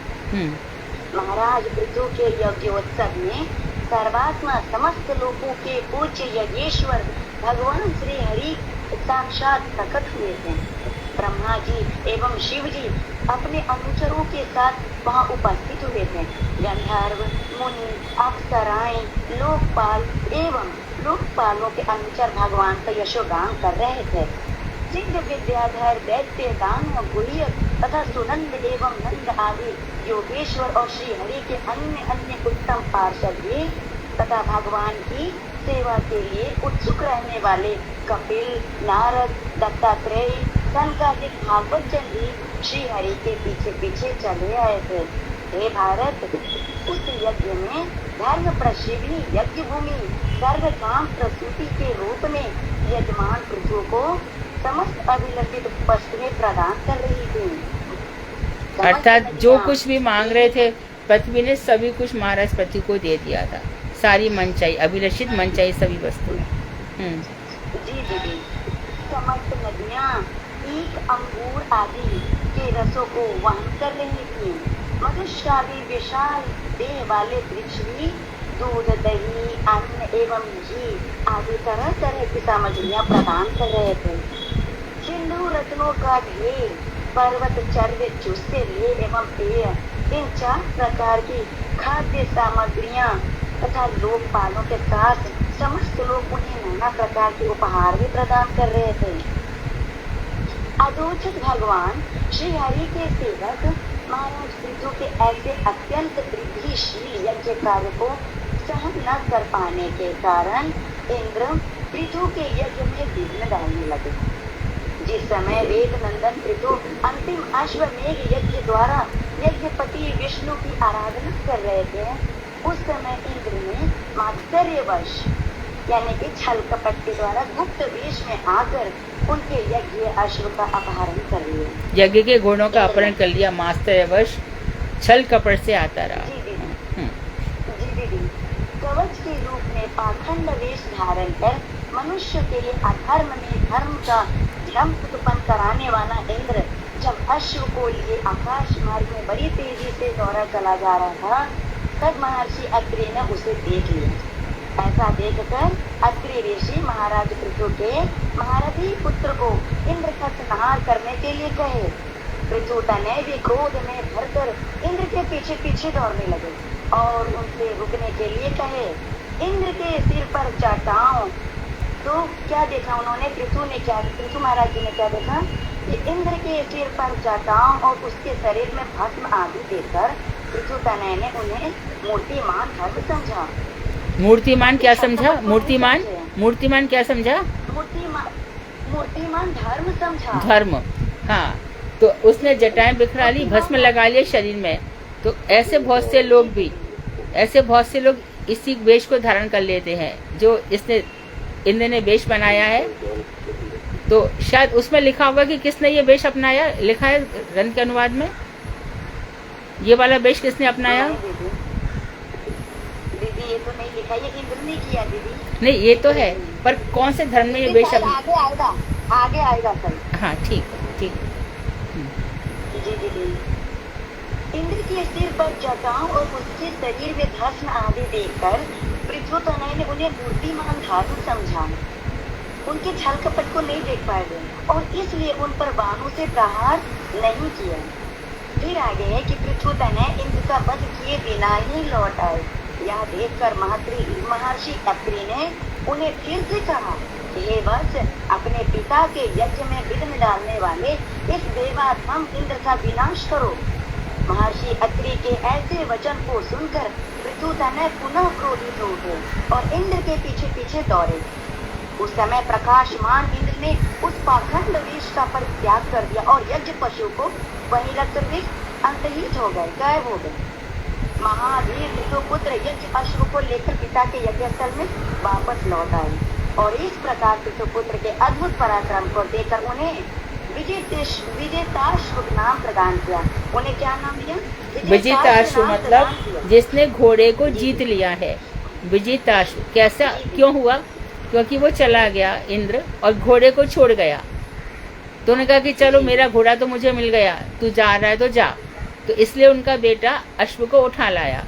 महाराज पृथु के यज्ञोत्सव में सर्वात्मा समस्त लोगों के पूज्य यज्ञेश्वर भगवान श्री हरि साक्षात प्रकट हुए थे। ब्रह्मा जी एवं शिव जी अपने अनुचरों के साथ वहां उपस्थित हुए थे। गंधर्व, मुनि, अप्सराएं, लोकपाल एवं लोकपालों के अनुचर भगवान का यशोगान कर रहे थे। सिद्ध विद्याधर, दैत्य, दानव, गुह्य तथा सुनंद एवं नंद आदि योगेश्वर और श्री हरि के अन्य उत्तम पार्षद भी तथा भगवान की सेवा के लिए उत्सुक रहने वाले कपिल, नारद, दत्तात्रेय, सनकादिक भागवतजन भी श्री हरि के पीछे पीछे चले आए थे। हे भारत, उस यज्ञ में धर्म प्रशिवी यज्ञ भूमि सर्व काम प्रसूति के रूप में यजमान पृथु को समस्त अभिलषित वस्तुएं प्रदान कर रही थी। अर्थात जो कुछ भी मांग रहे थे पृथ्वी ने सभी कुछ महाराज पृथ्वी को दे दिया था। सारी मनचाही, अभिलषित मनचाही सभी वस्तु। जी दीदी, समस्त नदियाँ ईख, अंगूर आदि के रसों को वहन कर रही थी। मधुशाली विशाल देह वाले वृक्ष भी दूध, दही, अन्न एवं घी आदि तरह तरह की सामग्रियाँ प्रदान कर रहे थे। सिंधु रत्नों का ढेर, पर्वत चर्वे चूसे एवं पेय, इन 4 प्रकार की खाद्य सामग्रियाँ तथा लोकपालों के साथ समस्त लोग उन्हें नाना प्रकार के उपहार भी प्रदान कर रहे थे। अदोचित भगवान श्री हरि के सेवक महाराज पृथु के ऐसे अत्यंत वृद्धिशील यज्ञ कार्य को सहन न कर पाने के कारण इंद्र पृथु के यज्ञ में विघ्न डालने लगे। जिस समय वेद नंदन पृथु अंतिम अश्वमेध यज्ञ द्वारा यज्ञपति विष्णु की आराधना कर रहे थे, उस समय इंद्र ने मात्सर्यवश यानी कि छल कपट के द्वारा गुप्त वेश में आकर उनके यज्ञ अश्व का अपहरण कर लिया। यज्ञ के घोड़ों का अपहरण कर लिया, मात्सर्यवश छल कपट से आता रहा। जी दीदी, कवच के रूप में पाखंड वेश धारण कर मनुष्य के लिए अधर्म में धर्म का भ्रम उत्पन्न कराने वाला इंद्र जब अश्व को लिए आकाश मार्ग में बड़ी तेजी से दौड़ा चला जा रहा था, तब महर्षि अत्रि ने उसे देख लिया। ऐसा देखकर अत्रि ऋषि महाराज पृथु के महारथी पुत्र को इंद्र का संहार करने के लिए कहे। पृथु तनय भी क्रोध में भरकर इंद्र के पीछे पीछे दौड़ने लगे और उनसे रुकने के लिए कहे। इंद्र के सिर पर जटाओं। तो क्या देखा उन्होंने, पृथु महाराज जी ने क्या देखा कि इंद्र के सिर पर जटाओं और उसके शरीर में भस्म आदि देखकर पृथु तनय ने उन्हें मूर्तिमान धर्म समझा। मूर्तिमान क्या समझा? मूर्तिमान क्या समझा? मूर्तिमान धर्म समझा। धर्म, हाँ। तो उसने जटाएं बिखरा ली, भस्म लगा लिया शरीर में। तो ऐसे बहुत से लोग इसी वेश को धारण कर लेते हैं जो इंद्र ने वेश बनाया है। तो शायद उसमें लिखा होगा कि किसने ये वेश अपनाया, लिखा है ग्रंथ के अनुवाद में, ये वाला वेश किसने अपनाया? दीदी ये तो नहीं लिखा, ये इंद्र ने किया दीदी। नहीं, ये तो है, पर कौन से धर्म में ये वेश आगे आएगा सर। हाँ, ठीक जी दीदी। इंद्र के सिर पर जटाओं और उसके शरीर में भस्म आदि देखकर पृथु तनय ने उन्हें मूर्तिमान धर्म समझा। उनके छल कपट को नहीं देख पाए और इसलिए उन पर बाणों से प्रहार नहीं किया। फिर आगे है कि पृथु तनय इंद्र का वध किए बिना ही लौट आए। यह देखकर महर्षि अत्रि ने उन्हें फिर से कहा कि हे वत्स, अपने पिता के यज्ञ में विघ्न डालने वाले इस देवात्म इंद्र का विनाश करो। महर्षि अत्रि के ऐसे वचन को सुनकर पृथु तनय पुनः क्रोधित हो गए और इंद्र के पीछे पीछे दौड़े। उस समय प्रकाशमान इंद्र ने उस पाखंड विष का परित्याग कर दिया और यज्ञ पशु को वहीं रखकर वे अंतहित हो गए, गायब हो गए। महावीर पृथुपुत्र यज्ञ अश्व को लेकर पिता के यज्ञ स्थल में वापस लौट आए और इस प्रकार पृथुपुत्र के अद्भुत पराक्रम को देखकर उन्हें विजेताश्व नाम प्रदान किया। उन्हें क्या नाम दिया? विजेताश्व मतलब जिसने घोड़े को जीत लिया है। विजेताश्व कैसा क्यों हुआ? क्योंकि वो चला गया इंद्र और घोड़े को छोड़ गया। तो उन्होंने कहा कि चलो मेरा घोड़ा तो मुझे मिल गया, तू जा रहा है तो जा। तो इसलिए उनका बेटा अश्व को उठा लाया,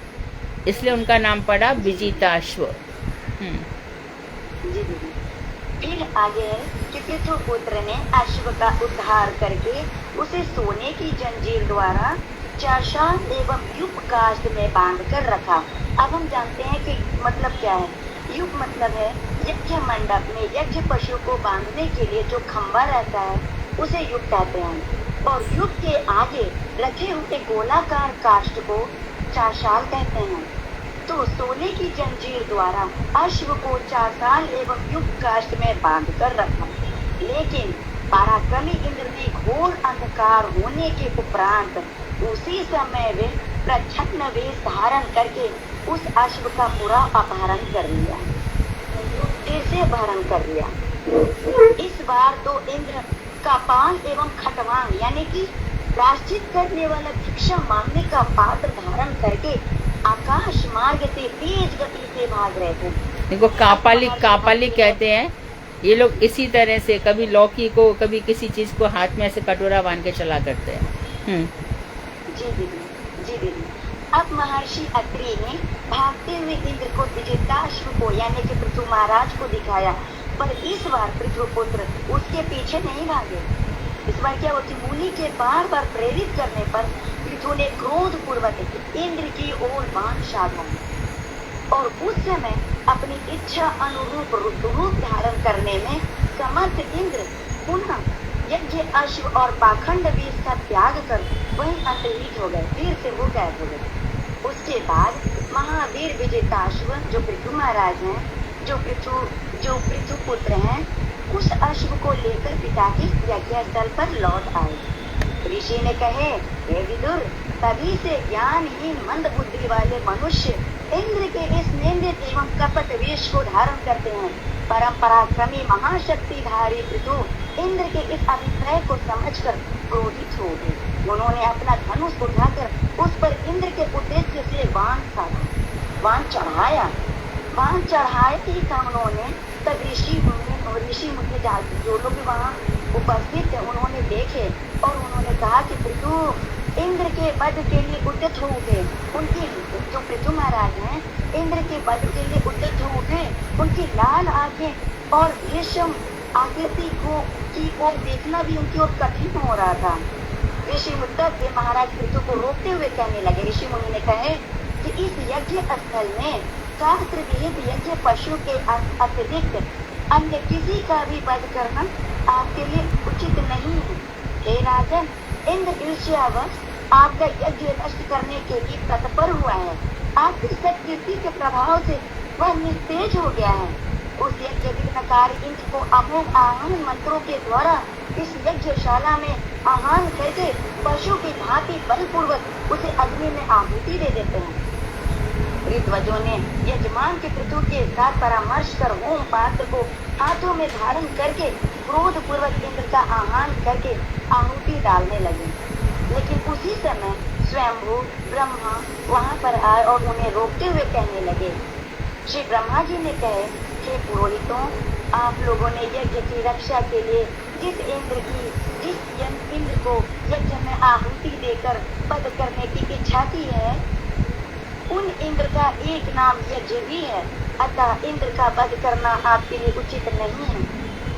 इसलिए उनका नाम पड़ा विजिताश्व। फिर आगे है कि पृथुपुत्र ने अश्व का उद्धार करके उसे सोने की जंजीर द्वारा चाशाल एवं युग काष्ठ में बांध कर रखा। अब हम जानते हैं कि मतलब क्या है। युग मतलब है यज्ञ मंडप में यज्ञ पशु को बांधने के लिए जो खंभा रहता है उसे युग कहते हैं और युग के आगे रखे हुए गोलाकार काष्ठ को चाशाल कहते हैं। तो सोने की जंजीर द्वारा अश्व को चाशाल एवं युग काष्ठ में बांध कर रखा। लेकिन पराक्रमी इंद्र ने घोर अंधकार होने के उपरांत उसी समय वे प्रच्छन्न वेश धारण करके उस अश्व का पूरा अपहरण कर लिया, फिर से अपहरण कर लिया। इस बार तो इंद्र कपाल एवं खटवांग यानी कि प्रायश्चित करने वाला भिक्षा मांगने का पात्र धारण करके आकाश मार्ग से तेज गति से भाग रहे थे। इनको कापाली कहते हैं। ये लोग इसी तरह से कभी लौकी को कभी किसी चीज को हाथ में ऐसे कटोरा बांध के चला करते हैं। जी दीदी। अब महर्षि अत्रि ने भागते हुए इंद्र को विजेताश्व को यानी कि पृथु महाराज को दिखाया, पर इस बार पृथुपुत्र उसके पीछे नहीं भागे। इस बार क्या होती, मुनि के बार बार प्रेरित करने पर पृथु ने क्रोध पूर्वक इंद्र की ओर बाण साधा और उस समय अपनी इच्छा अनुरूप रूप धारण करने में समर्थ इंद्र पुनः यज्ञ अश्व और पाखंड विष का त्याग कर वहीं अंतर्हित हो गए, फिर से वो गायब हो गए। उसके बाद महावीर विजेताश्व जो पृथु महाराज हैं, जो पृथु पुत्र हैं, उस अश्व को लेकर पिता के यज्ञ स्थल पर लौट आए। ऋषि ने कहे, हे विदुर, तभी से ज्ञानहीन मंद बुद्धि वाले मनुष्य इंद्र के इस निंदित एवं कपट वेश को धारण करते हैं। परम पराक्रमी महाशक्तिधारी पृथु इंद्र के इस अभिप्राय को समझकर क्रोधित हो गए। उन्होंने अपना धनुष उठाकर उस पर इंद्र के उद्देश्य से बाण साधा, बाण चढ़ाए ही था उन्होंने। तब ऋषि मुनि जो लोग वहाँ उपस्थित थे उन्होंने देखे और उन्होंने कहा कि पृथु इंद्र के वध के लिए उद्यत हो उठे। उनकी जो पृथु महाराज हैं इंद्र के वध के लिए उद्यत हो उठे। उनकी लाल आंखें और भीषण आकृति की ओर देखना भी उनकी ओर कठिन हो रहा था। ऋषि मुनि महाराज पृथु को रोकते हुए कहने लगे। ऋषि मुनि ने कहे कि इस यज्ञ स्थल में शास्त्र विहित यज्ञ पशु के अतिरिक्त अन्य किसी का भी वध करना आपके लिए उचित नहीं है। हे राजन, इंद्र ईर्ष्यावश आपका यज्ञ नष्ट करने के लिए तत्पर हुआ है। आपकी सत्कीर्ति के प्रभाव से वह निस्तेज हो गया है। उस यज्ञ विघ्नकारी इंद्र को अमोघ आह्वान मंत्रों के द्वारा इस यज्ञशाला में आह्वान करके पशु की भांति बलपूर्वक उसे अग्नि में आहुति दे देते हैं। ऋत्वजों ने यजमान के पृथु के साथ परामर्श कर होम पात्र को हाथों में धारण करके क्रोध पूर्वक इंद्र का आह्वान करके आहुति डालने लगे। लेकिन उसी समय स्वयंभू ब्रह्मा वहां पर आए और उन्हें रोकते हुए कहने लगे। श्री ब्रह्मा जी ने कहे, हे पुरोहितों, आप लोगों ने यज्ञ की रक्षा के लिए जिस इंद्र को यज्ञ में आहुति देकर वध करने की इच्छा की है, उन इंद्र का एक नाम यज्ञ भी है। अतः इंद्र का वध करना आपके लिए उचित नहीं है।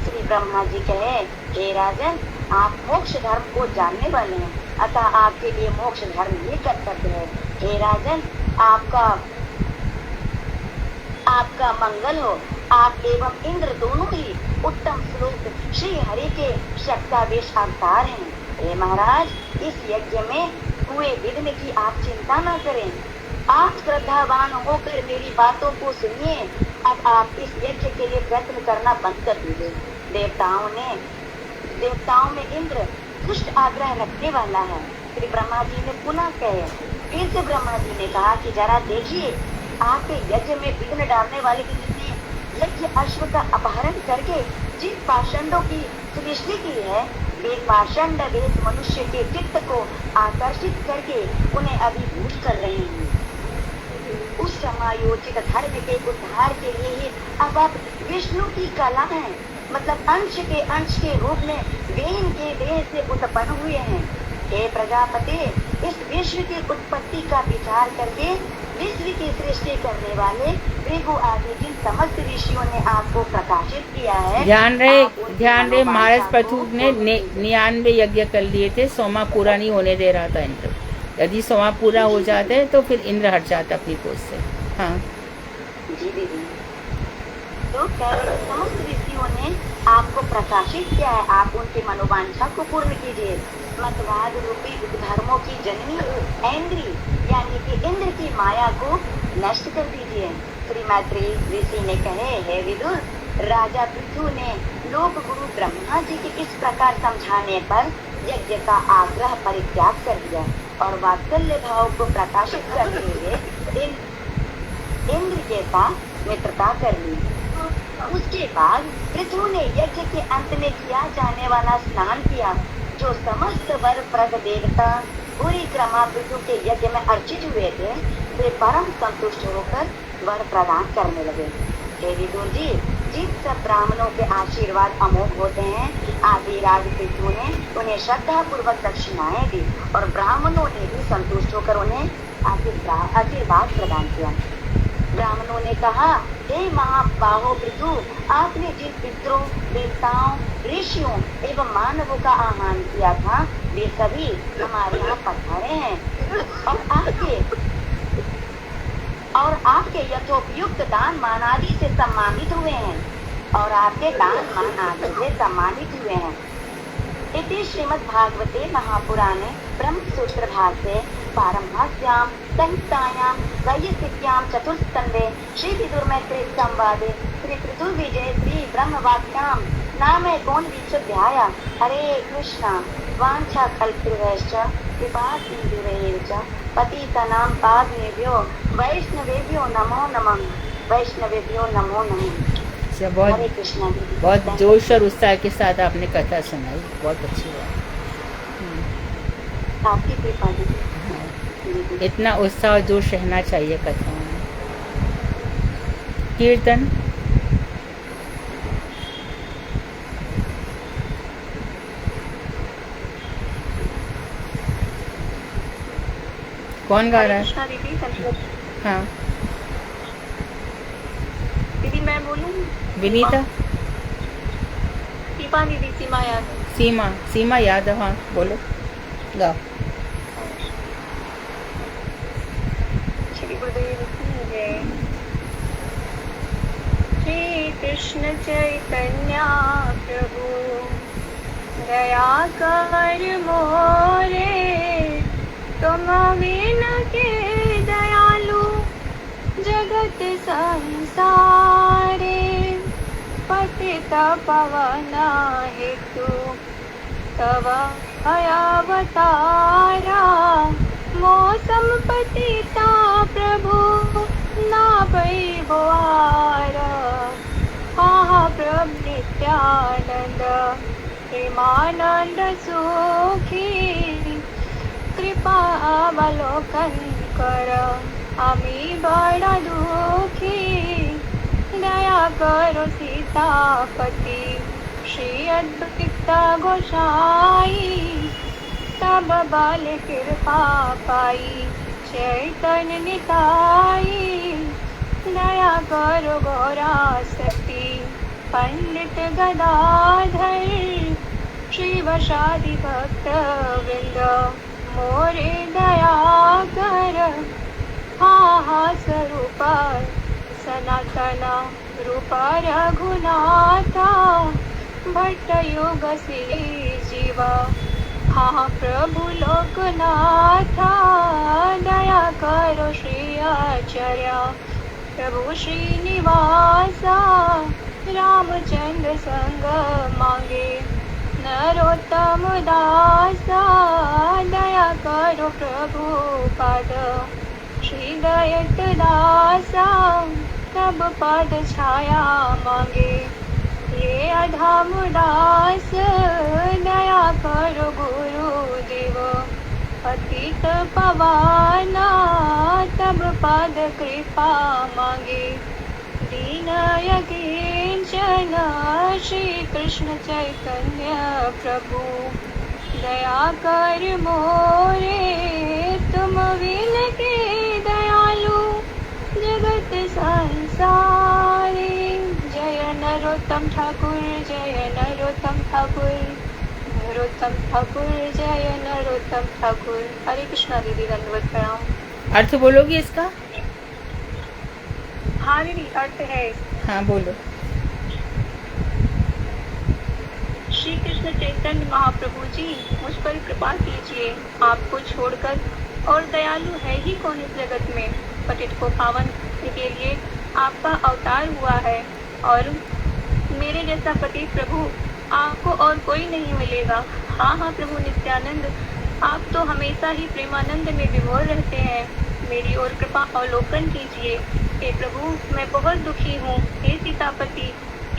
श्री ब्रह्मा जी कहे, हे राजन, आप मोक्ष धर्म को जानने वाले हैं, अतः आपके लिए मोक्ष धर्म ये कर्तव्य है। हे राजन, आपका मंगल हो। आप एवं इंद्र दोनों ही उत्तम श्लोक श्री हरि के शक्तावेश अवतार हैं। हे महाराज, इस यज्ञ में हुए विघ्न की आप चिंता न करें। आप श्रद्धावान होकर मेरी बातों को सुनिए। अब आप इस यज्ञ के लिए प्रयत्न करना बंद कर दीजिए। देवताओं में इंद्र दुष्ट आग्रह रखने वाला है। श्री ब्रह्मा जी ने पुनः कहे। फिर से ब्रह्मा जी ने कहा कि जरा देखिए, आपके यज्ञ में विघ्न डालने वाले इंद्र ने यज्ञ अश्व का अपहरण करके जिन पाषंडों की सृष्टि की है, वे पाषंड भेद मनुष्य के चित्त को आकर्षित करके उन्हें अभिभूत कर रहे हैं। उस समायोजित धर्म के उद्धार के लिए ही अब आप विष्णु की कला है, मतलब अंश के रूप में वे इनके देह से उत्पन्न हुए हैं। हे प्रजापति, इस विश्व की उत्पत्ति का विचार करके विश्व की सृष्टि करने वाले भृगु आदि जिन समस्त ऋषियों ने आपको प्रकाशित किया है, ध्यान रहे महाराज पृथु ने 99 यज्ञ कर लिए थे। 100वां पूरा नहीं होने दे रहा था इंद्र। यदि 100वां पूरा हो जाते तो फिर इंद्र हट जाता अपनी पोस्ट से। हाँ जी दीदी, तो समस्त ऋषियों ने आपको प्रकाशित किया है। आप उनकी मनोवांछा को पूर्ण कीजिए। मतवाद रूपी धर्मों की जननी ऐन्द्री यानी कि इंद्र की माया को नष्ट कर दीजिए। श्री मैत्रेय ऋषि ने कहे, हे विदुर, राजा पृथु ने लोक गुरु ब्रह्मा जी के इस प्रकार समझाने पर यज्ञ का आग्रह परित्याग कर दिया और वात्सल्य भाव को प्रकाशित करते हुए इंद्र के साथ मित्रता कर ली। उसके बाद पृथु ने यज्ञ के अंत में किया जाने वाला स्नान किया, जो समस्त वर प्रद देवता पूरी क्रमा पृथु के यज्ञ में अर्चित हुए थे, वे परम संतुष्ट होकर वर प्रदान करने लगे। हे विदुर जी, जिन सब ब्राह्मणों के आशीर्वाद अमोघ होते हैं, आदिराज पृथु ने उन्हें श्रद्धा पूर्वक दक्षिणाएं दी और ब्राह्मणों ने भी संतुष्ट होकर उन्हें आशीर्वाद प्रदान किया। ब्राह्मणों ने कहा, हे महाबाहो पृथु, आपने जिन पितरों, देवताओं, ऋषियों एवं मानवों का आह्वान किया था, वे सभी हमारे यहाँ पधारे हैं और आपके यथोपयुक्त दान मान आदि से सम्मानित हुए हैं इति श्रीमद्भागवते महापुराणे ब्रह्मसूत्र भाष्ये पारमहंस्यां संहितायां वैयासिक्यां चतुर्थस्कन्धे श्री विदुरमैत्रेय संवादे श्री पृथुविजय श्री ब्रह्मवाक्यां नाम एकोनविंशोऽध्यायः। हरे कृष्णा। वाञ्छाकल्पतरुभ्यश्च कृपासिन्धुभ्यैव च पतितानां पावनेभ्यो वैष्णवेभ्यो नमो नमः। हरे कृष्णा। बहुत जोश और उत्साह के साथ आपने कथा सुनाई, बहुत अच्छी बात। आपकी कृपा दीदी। इतना उत्साह और जोश रहना चाहिए कथाओं में। कीर्तन कौन गा रहा है? दीदी हाँ दीदी, मैं बोलूं? विनीता, दीपा दीदी, सीमा यादव। सीमा यादव। हाँ बोलो, गाओ। श्री गुरुदेव की जय। श्री कृष्ण चैतन्य प्रभु दया कर मोरे, तुम बिन के दयालु जगत संसारे। पतित पावन हेतु तव अवतारा, मौसम पतिता प्रभु ना पैवार। प्रभु नित्यानंद प्रेमानंद सुखी, कृपा अवलोकन कर आम्ही बड़ा दुखी। दया करो सीतापति श्री अद्भुत गोसाई, तब बाल कृपा पाई चैतन्य निताई। दया करो गौरा सती पंडित गदाधर, श्री वशादि भक्त वृंद मोरे दया कर। स्वरूप सनातन रूप रघुनाथ, भट्ट युग श्री जीव प्रभु लोकनाथ। दया करो श्री आचार्य प्रभु श्रीनिवास, रामचंद्र संग मांगे नरोत्तम दास। दया करो प्रभु पद श्री दयित दासा, तब पद छाया मांगे ये अधम दास। दया करो गुरुदेव पतित पवाना, तब पद कृपा मांगे दीन यकींचन। श्री कृष्ण चैतन्य प्रभु दया कर मोरे, तुम बिन के दयालु जगत संसारे। जय नरोत्तम ठाकुर, जय नरोत्तम ठाकुर, नरोत्तम ठाकुर, जय नरोत्तम ठाकुर। हरे कृष्णा दीदी, दंडवत प्रणाम। अर्थ बोलोगी इसका? हाँ दीदी, अर्थ है। हाँ बोलो। श्री कृष्ण चैतन्य महाप्रभु जी, मुझ पर कृपा कीजिए। आपको छोड़कर और दयालु है ही कौन इस जगत में। पतित को पावन करने के लिए आपका अवतार हुआ है, और मेरे जैसा पति प्रभु आपको और कोई नहीं मिलेगा। हाँ प्रभु नित्यानंद, आप तो हमेशा ही प्रेमानंद में विभोर रहते हैं। मेरी ओर कृपा अवलोकन कीजिए। हे प्रभु, मैं बहुत दुखी हूँ। हे सीतापति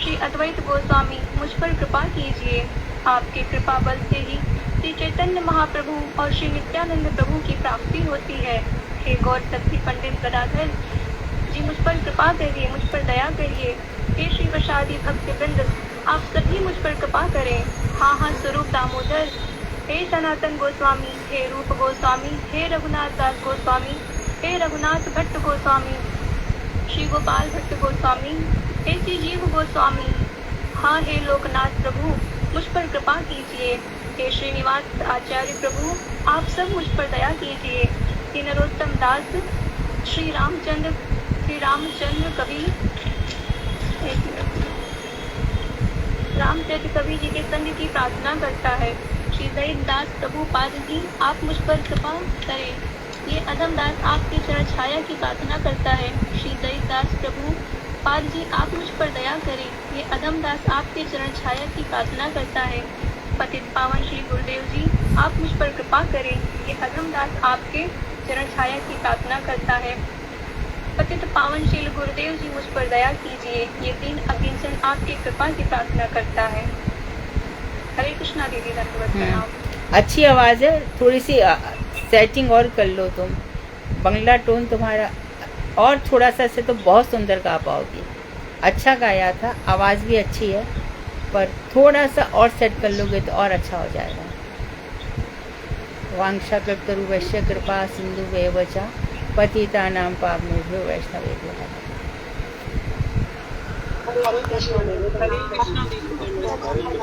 श्री अद्वैत गोस्वामी, मुझ पर कृपा कीजिए। आपके कृपा बल से ही श्री चैतन्य महाप्रभु और श्री नित्यानंद प्रभु की प्राप्ति होती है। हे गौर शक्ति पंडित गदाधर जी, मुझ पर कृपा करिए, मुझ पर दया करिए। हे श्री वशादी भक्त वृंद, आप सभी मुझ पर कृपा करें। हाँ स्वरूप दामोदर, हे सनातन गोस्वामी, हे रूप गोस्वामी, हे रघुनाथ दास गोस्वामी, हे रघुनाथ भट्ट गोस्वामी, श्री गोपाल भट्ट गोस्वामी, हे श्री जीव गोस्वामी। हाँ हे लोकनाथ प्रभु, मुझ पर कृपा कीजिए। हे श्रीनिवास आचार्य प्रभु, आप सब मुझ पर दया कीजिए। हे नरोत्तम दास श्री रामचंद्र कवि, रामचंद्र कवि जी के संग की प्रार्थना करता है। श्री दयित दास प्रभु पाद जी, आप मुझ पर कृपा करें। ये अधम दास आपके चरण छाया की प्रार्थना करता है। श्री दयित दास प्रभु पाद जी, आप मुझ पर दया करें। ये अधम दास आपके चरण छाया की प्रार्थना करता है। पतित पावन श्री गुरुदेव जी, आप मुझ पर कृपा करें। ये अधम दास आपके चरण छाया की प्रार्थना करता है। पतित पावन श्री गुरुदेव जी, मुझ पर दया कीजिए। ये दीन अकिंचन आपकी कृपा की प्रार्थना करता है। हरे कृष्णा दीदी, धन्यवाद प्रणाम। अच्छी आवाज है, थोड़ी सी सेटिंग और कर लो तुम। बंगला टोन तुम्हारा और थोड़ा सा से तो बहुत सुंदर गा पाओगी। अच्छा गाया था, आवाज़ भी अच्छी है, पर थोड़ा सा और सेट कर लोगे तो और अच्छा हो जाएगा। वांछा कल्पतरु वैश्य कृपा सिंधु वेवचा पतितानां पावनेभ्यो वैष्णवेभ्यो। हरे कृष्ण हरे कृष्णा दीदी, धन्यवाद।